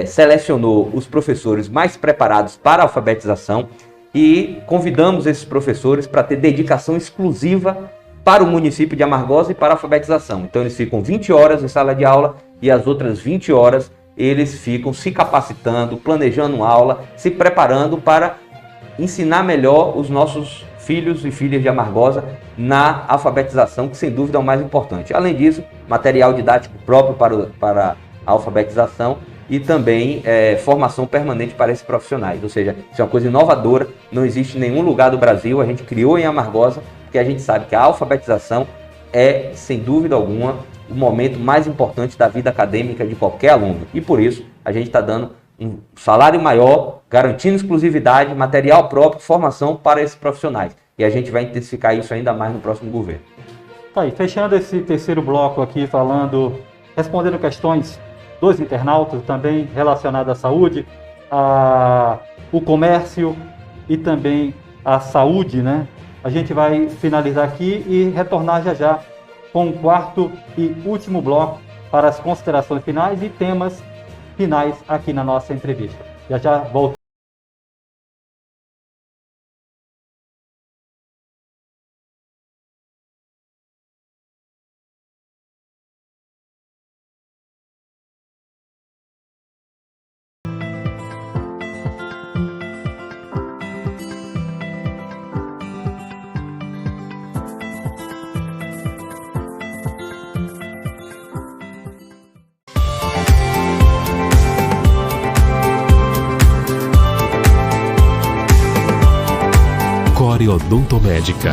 Speaker 3: selecionou os professores mais preparados para a alfabetização e convidamos esses professores para ter dedicação exclusiva para o município de Amargosa e para a alfabetização. Então eles ficam 20 horas em sala de aula e as outras 20 horas eles ficam se capacitando, planejando aula, se preparando para ensinar melhor os nossos filhos e filhas de Amargosa na alfabetização, que sem dúvida é o mais importante. Além disso, material didático próprio para a alfabetização e também formação permanente para esses profissionais. Ou seja, isso é uma coisa inovadora, não existe em nenhum lugar do Brasil, a gente criou em Amargosa, porque a gente sabe que a alfabetização é, sem dúvida alguma, o momento mais importante da vida acadêmica de qualquer aluno. E por isso, a gente está dando um salário maior, garantindo exclusividade, material próprio, formação para esses profissionais. E a gente vai intensificar isso ainda mais no próximo governo.
Speaker 2: Tá aí, fechando esse terceiro bloco aqui, respondendo questões dos internautas também relacionadas à saúde, o comércio e também à saúde, né? A gente vai finalizar aqui e retornar já com o quarto e último bloco para as considerações finais e temas finais aqui na nossa entrevista. Já volto.
Speaker 1: Core Odontomédica.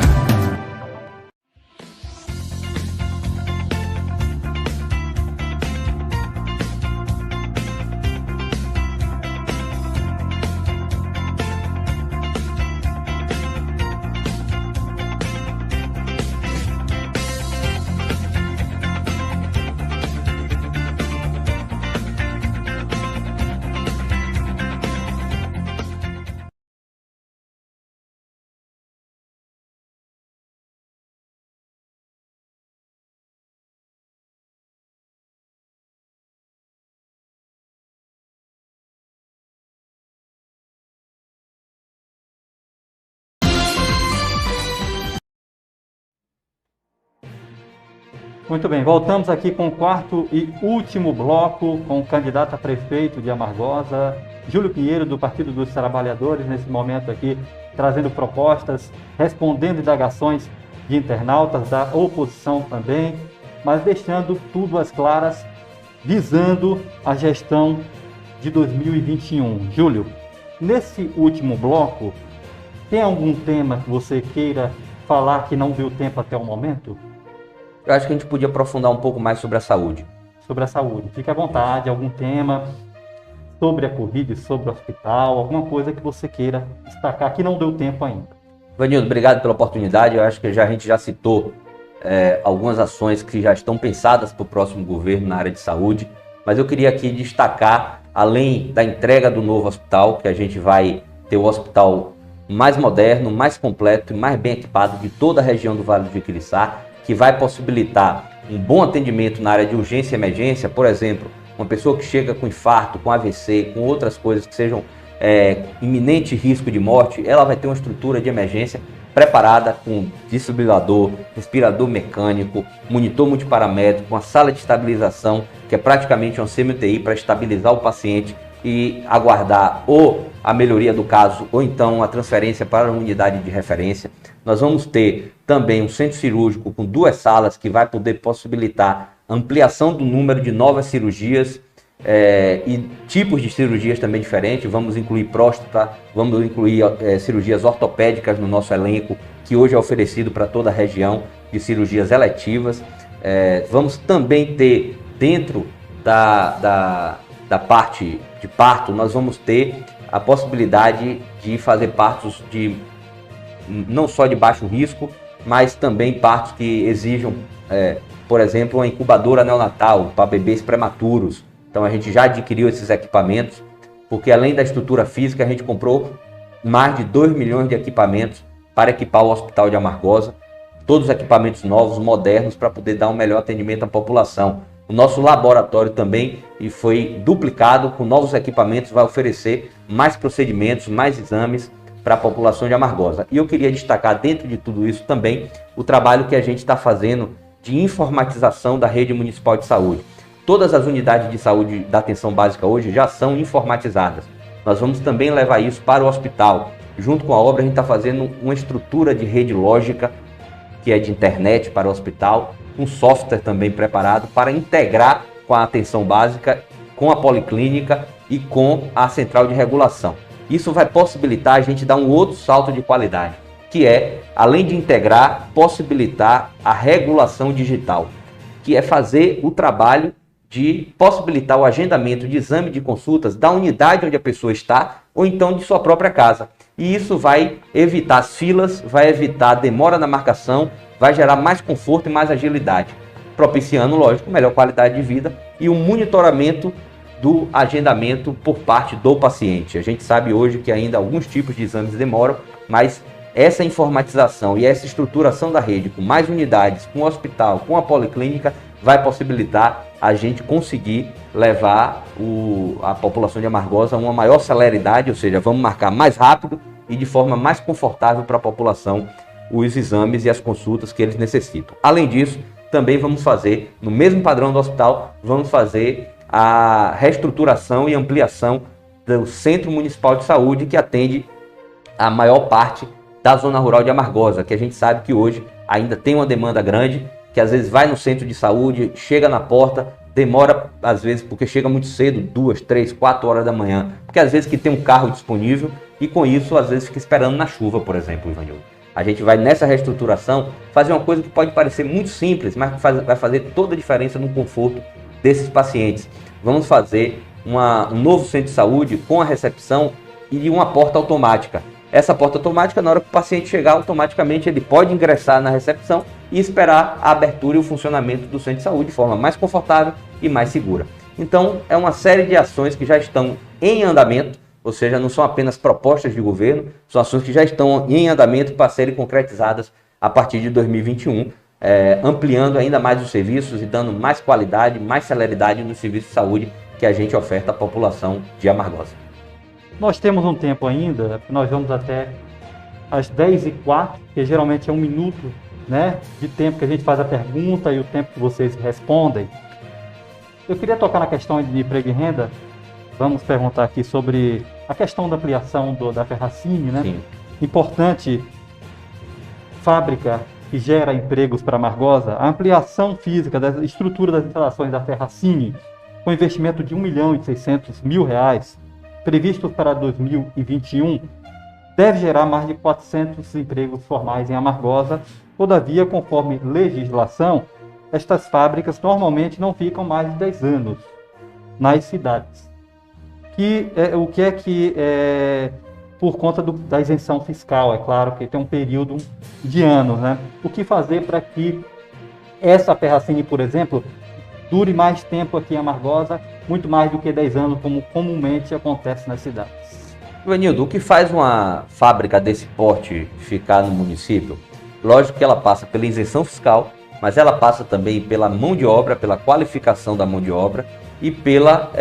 Speaker 1: Muito bem, voltamos aqui com o quarto e último bloco com o candidato a prefeito de Amargosa, Júlio Pinheiro, do Partido dos Trabalhadores, nesse momento aqui trazendo propostas, respondendo indagações de internautas, da oposição também, mas deixando tudo às claras, visando a gestão de 2021. Júlio, nesse último bloco, tem algum tema que você queira falar que não deu tempo até o momento?
Speaker 3: Eu acho que a gente podia aprofundar um pouco mais sobre a saúde.
Speaker 2: Sobre a saúde. Fique à vontade, algum tema sobre a Covid, sobre o hospital, alguma coisa que você queira destacar que não deu tempo ainda.
Speaker 3: Vanildo, obrigado pela oportunidade. Eu acho que a gente já citou algumas ações que já estão pensadas para o próximo governo na área de saúde, mas eu queria aqui destacar, além da entrega do novo hospital, que a gente vai ter o hospital mais moderno, mais completo e mais bem equipado de toda a região do Vale do Jiquiriçá, que vai possibilitar um bom atendimento na área de urgência e emergência. Por exemplo, uma pessoa que chega com infarto, com AVC, com outras coisas que sejam iminente risco de morte, ela vai ter uma estrutura de emergência preparada com desfibrilador, respirador mecânico, monitor multiparamétrico, uma sala de estabilização, que é praticamente uma semi-UTI para estabilizar o paciente e aguardar ou a melhoria do caso ou então a transferência para a unidade de referência. Nós vamos ter também um centro cirúrgico com 2 salas que vai poder possibilitar ampliação do número de novas cirurgias e tipos de cirurgias também diferentes. Vamos incluir próstata, vamos incluir cirurgias ortopédicas no nosso elenco, que hoje é oferecido para toda a região de cirurgias eletivas. Vamos também ter, dentro da parte de parto, nós vamos ter a possibilidade de fazer partos não só de baixo risco, mas também partos que exijam, por exemplo, uma incubadora neonatal para bebês prematuros. Então a gente já adquiriu esses equipamentos, porque além da estrutura física, a gente comprou mais de 2 milhões de equipamentos para equipar o Hospital de Amargosa, todos os equipamentos novos, modernos, para poder dar um melhor atendimento à população. O nosso laboratório também foi duplicado com novos equipamentos, vai oferecer mais procedimentos, mais exames para a população de Amargosa. E eu queria destacar dentro de tudo isso também o trabalho que a gente está fazendo de informatização da rede municipal de saúde. Todas as unidades de saúde da atenção básica hoje já são informatizadas. Nós vamos também levar isso para o hospital. Junto com a obra, a gente está fazendo uma estrutura de rede lógica, que é de internet para o hospital, um software também preparado para integrar com a atenção básica, com a policlínica e com a central de regulação. Isso vai possibilitar a gente dar um outro salto de qualidade, que é, além de integrar, possibilitar a regulação digital, que é fazer o trabalho de possibilitar o agendamento de exame de consultas da unidade onde a pessoa está ou então de sua própria casa. E isso vai evitar as filas, vai evitar a demora na marcação, vai gerar mais conforto e mais agilidade, propiciando, lógico, melhor qualidade de vida e o monitoramento do agendamento por parte do paciente. A gente sabe hoje que ainda alguns tipos de exames demoram, mas essa informatização e essa estruturação da rede com mais unidades, com o hospital, com a policlínica, vai possibilitar a gente conseguir levar a população de Amargosa a uma maior celeridade, ou seja, vamos marcar mais rápido e de forma mais confortável para a população os exames e as consultas que eles necessitam. Além disso, também vamos fazer, no mesmo padrão do hospital, vamos fazer a reestruturação e ampliação do Centro Municipal de Saúde, que atende a maior parte da zona rural de Amargosa, que a gente sabe que hoje ainda tem uma demanda grande, que às vezes vai no centro de saúde, chega na porta, demora às vezes porque chega muito cedo, 2, 3, 4 horas da manhã, porque às vezes que tem um carro disponível e com isso às vezes fica esperando na chuva, por exemplo, Ivanildo. A gente vai nessa reestruturação fazer uma coisa que pode parecer muito simples, mas vai fazer toda a diferença no conforto desses pacientes. Vamos fazer um novo centro de saúde com a recepção e uma porta automática. Essa porta automática, na hora que o paciente chegar, automaticamente ele pode ingressar na recepção e esperar a abertura e o funcionamento do centro de saúde de forma mais confortável e mais segura. Então, é uma série de ações que já estão em andamento, ou seja, não são apenas propostas de governo, são ações que já estão em andamento para serem concretizadas a partir de 2021, ampliando ainda mais os serviços e dando mais qualidade, mais celeridade no serviço de saúde que a gente oferta à população de Amargosa.
Speaker 1: Nós temos um tempo ainda, nós vamos até às 10h04, que geralmente é 1 minuto, né, de tempo que a gente faz a pergunta e o tempo que vocês respondem. Eu queria tocar na questão de emprego e renda. Vamos perguntar aqui sobre a questão da ampliação da Ferracini, né?
Speaker 3: Sim.
Speaker 1: Importante fábrica que gera empregos para Amargosa. A ampliação física da estrutura das instalações da Ferracini, com investimento de R$ 1.600.000, previsto para 2021, deve gerar mais de 400 empregos formais em Amargosa. Todavia, conforme legislação, estas fábricas normalmente não ficam mais de 10 anos nas cidades. Por conta da isenção fiscal, é claro que tem um período de anos, né? O que fazer para que essa Ferracini, por exemplo, dure mais tempo aqui em Amargosa, muito mais do que 10 anos, como comumente acontece nas cidades?
Speaker 3: Ivanildo, o que faz uma fábrica desse porte ficar no município? Lógico que ela passa pela isenção fiscal, mas ela passa também pela mão de obra, pela qualificação da mão de obra e pela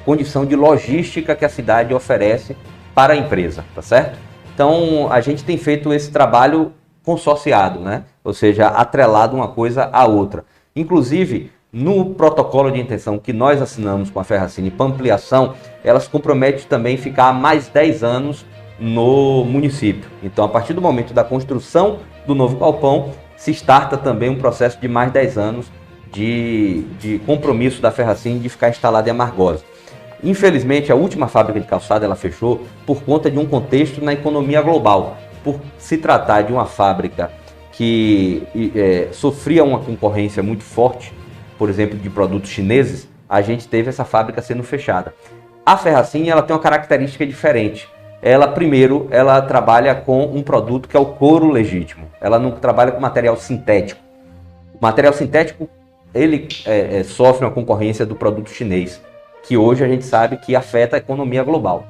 Speaker 3: condição de logística que a cidade oferece para a empresa, tá certo? Então, a gente tem feito esse trabalho consorciado, né? Ou seja, atrelado uma coisa à outra. Inclusive, no protocolo de intenção que nós assinamos com a Ferracini para ampliação, elas comprometem também ficar mais 10 anos no município. Então, a partir do momento da construção do novo galpão, se starta também um processo de mais 10 anos de compromisso da Ferracini de ficar instalada em Amargosa. Infelizmente, a última fábrica de calçado ela fechou por conta de um contexto na economia global. Por se tratar de uma fábrica que sofria uma concorrência muito forte, por exemplo, de produtos chineses, a gente teve essa fábrica sendo fechada. A Ferracini ela tem uma característica diferente. Ela trabalha com um produto que é o couro legítimo. Ela não trabalha com material sintético. O material sintético ele sofre uma concorrência do produto chinês, que hoje a gente sabe que afeta a economia global.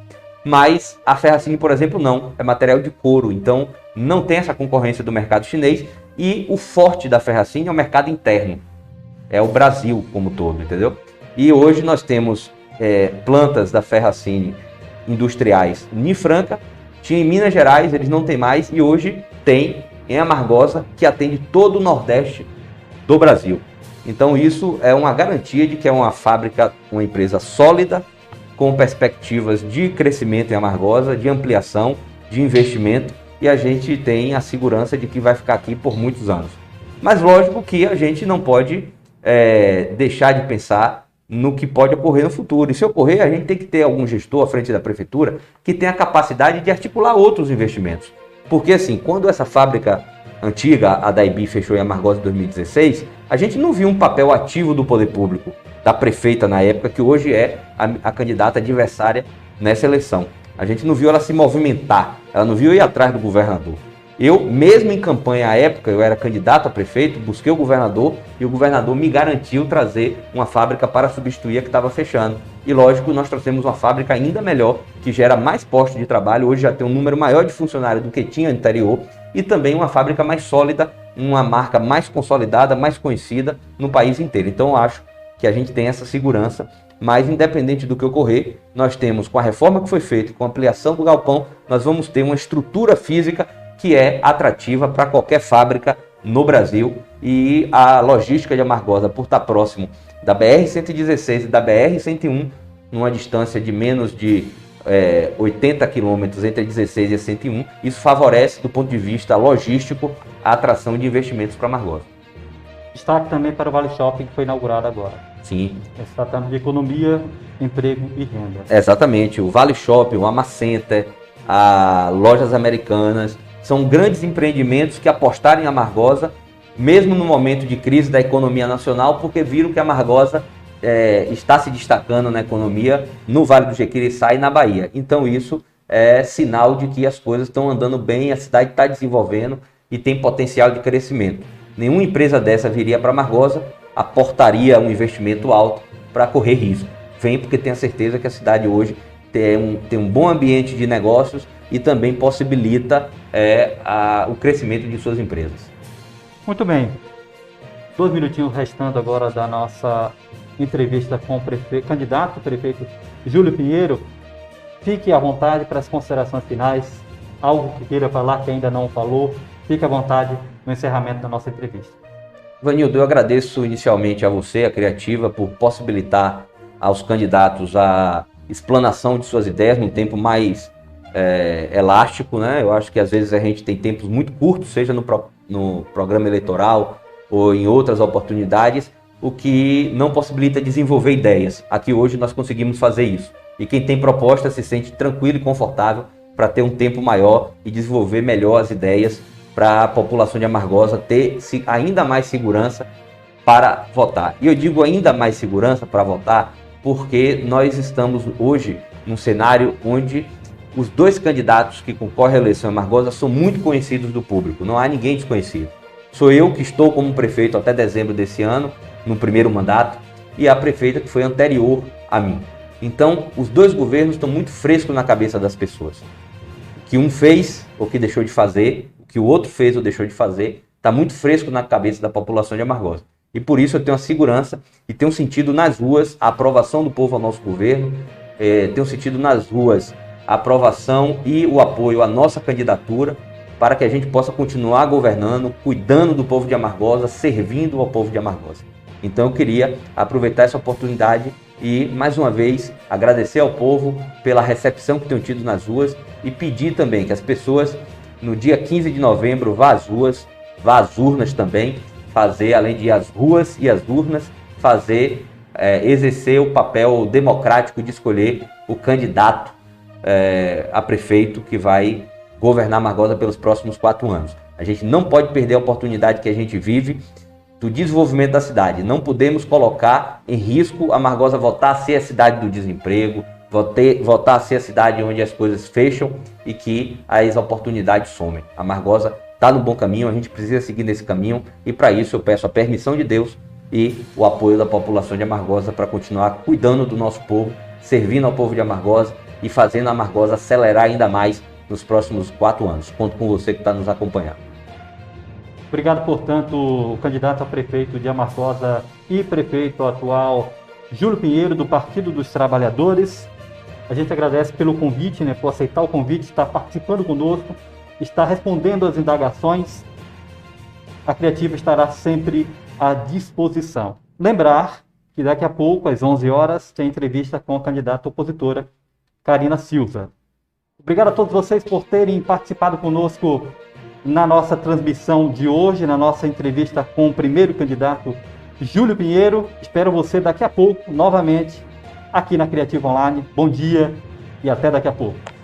Speaker 3: mas a Ferracini, por exemplo, não, é material de couro, então não tem essa concorrência do mercado chinês, e o forte da Ferracini é o mercado interno, é o Brasil como todo, entendeu? E hoje nós temos plantas da Ferracini industriais em Franca, tinha em Minas Gerais, eles não têm mais, e hoje tem em Amargosa, que atende todo o Nordeste do Brasil. Então isso é uma garantia de que é uma fábrica, uma empresa sólida, com perspectivas de crescimento em Amargosa, de ampliação, de investimento, e a gente tem a segurança de que vai ficar aqui por muitos anos. Mas lógico que a gente não pode deixar de pensar no que pode ocorrer no futuro. E se ocorrer, a gente tem que ter algum gestor à frente da prefeitura que tenha a capacidade de articular outros investimentos. Porque assim, quando essa fábrica antiga, a da IBI, fechou em Amargosa em 2016, a gente não viu um papel ativo do poder público, da prefeita na época, que hoje é a candidata adversária nessa eleição. A gente não viu ela se movimentar, ela não viu ir atrás do governador. Eu, mesmo em campanha à época, eu era candidato a prefeito, busquei o governador e o governador me garantiu trazer uma fábrica para substituir a que estava fechando. E lógico, nós trouxemos uma fábrica ainda melhor, que gera mais postos de trabalho, hoje já tem um número maior de funcionários do que tinha anterior, e também uma fábrica mais sólida, uma marca mais consolidada, mais conhecida no país inteiro. Então eu acho que a gente tem essa segurança, mas independente do que ocorrer, nós temos, com a reforma que foi feita, com a ampliação do galpão, nós vamos ter uma estrutura física que é atrativa para qualquer fábrica no Brasil, e a logística de Amargosa, por estar próximo da BR-116 e da BR-101, numa distância de menos de 80 quilômetros entre a 16 e a 101, isso favorece, do ponto de vista logístico, a atração de investimentos para Amargosa.
Speaker 1: Destaque também para o Vale Shopping, que foi inaugurado agora.
Speaker 3: Sim.
Speaker 1: Se tratando de economia, emprego e renda.
Speaker 3: Exatamente. O Vale Shopping, o Amacenter, a Lojas Americanas, são grandes empreendimentos que apostaram em Amargosa, mesmo no momento de crise da economia nacional, porque viram que Amargosa está se destacando na economia no Vale do Jequireçá e na Bahia. Então isso é sinal de que as coisas estão andando bem, a cidade está desenvolvendo e tem potencial de crescimento. Nenhuma empresa dessa viria para Amargosa, aportaria um investimento alto para correr risco. Vem porque tem a certeza que a cidade hoje tem um bom ambiente de negócios e também possibilita o crescimento de suas empresas.
Speaker 1: Muito bem. 2 minutinhos restando agora da nossa entrevista com o candidato prefeito Júlio Pinheiro. Fique à vontade para as considerações finais. Algo que queira falar que ainda não falou, fique à vontade no encerramento da nossa entrevista.
Speaker 3: Vanildo, eu agradeço inicialmente a você, a Criativa, por possibilitar aos candidatos a explanação de suas ideias num tempo mais elástico, né? Eu acho que às vezes a gente tem tempos muito curtos, seja no programa eleitoral ou em outras oportunidades, o que não possibilita desenvolver ideias. Aqui hoje nós conseguimos fazer isso. E quem tem proposta se sente tranquilo e confortável para ter um tempo maior e desenvolver melhor as ideias para a população de Amargosa ter ainda mais segurança para votar. E eu digo ainda mais segurança para votar porque nós estamos hoje num cenário onde os 2 candidatos que concorrem à eleição em Amargosa são muito conhecidos do público, não há ninguém desconhecido. Sou eu que estou como prefeito até dezembro desse ano, no primeiro mandato, e a prefeita que foi anterior a mim. Então, os 2 governos estão muito frescos na cabeça das pessoas. O que um fez ou que deixou de fazer, o que o outro fez ou deixou de fazer, está muito fresco na cabeça da população de Amargosa. E por isso eu tenho a segurança e tenho sentido nas ruas a aprovação do povo ao nosso governo, tenho sentido nas ruas a aprovação e o apoio à nossa candidatura para que a gente possa continuar governando, cuidando do povo de Amargosa, servindo ao povo de Amargosa. Então eu queria aproveitar essa oportunidade e, mais uma vez, agradecer ao povo pela recepção que tenham tido nas ruas e pedir também que as pessoas, no dia 15 de novembro, vá às ruas, vá às urnas também, fazer, além de ir às ruas e às urnas, exercer o papel democrático de escolher o candidato a prefeito que vai governar Amargosa pelos próximos 4 anos. A gente não pode perder a oportunidade que a gente vive do desenvolvimento da cidade. Não podemos colocar em risco Amargosa voltar a ser a cidade do desemprego, voltar a ser a cidade onde as coisas fecham e que as oportunidades somem. Amargosa está no bom caminho, a gente precisa seguir nesse caminho e para isso eu peço a permissão de Deus e o apoio da população de Amargosa para continuar cuidando do nosso povo, servindo ao povo de Amargosa e fazendo a Amargosa acelerar ainda mais nos próximos 4 anos. Conto com você que está nos acompanhando.
Speaker 1: Obrigado, portanto, o candidato a prefeito de Amargosa e prefeito atual Júlio Pinheiro, do Partido dos Trabalhadores. A gente agradece pelo convite, por aceitar o convite, estar participando conosco, estar respondendo às indagações. A Criativa estará sempre à disposição. Lembrar que daqui a pouco, às 11 horas, tem entrevista com a candidata opositora, Karina Silva. Obrigado a todos vocês por terem participado conosco na nossa transmissão de hoje, na nossa entrevista com o primeiro candidato, Júlio Pinheiro. Espero você daqui a pouco, novamente, aqui na Criativa Online. Bom dia e até daqui a pouco.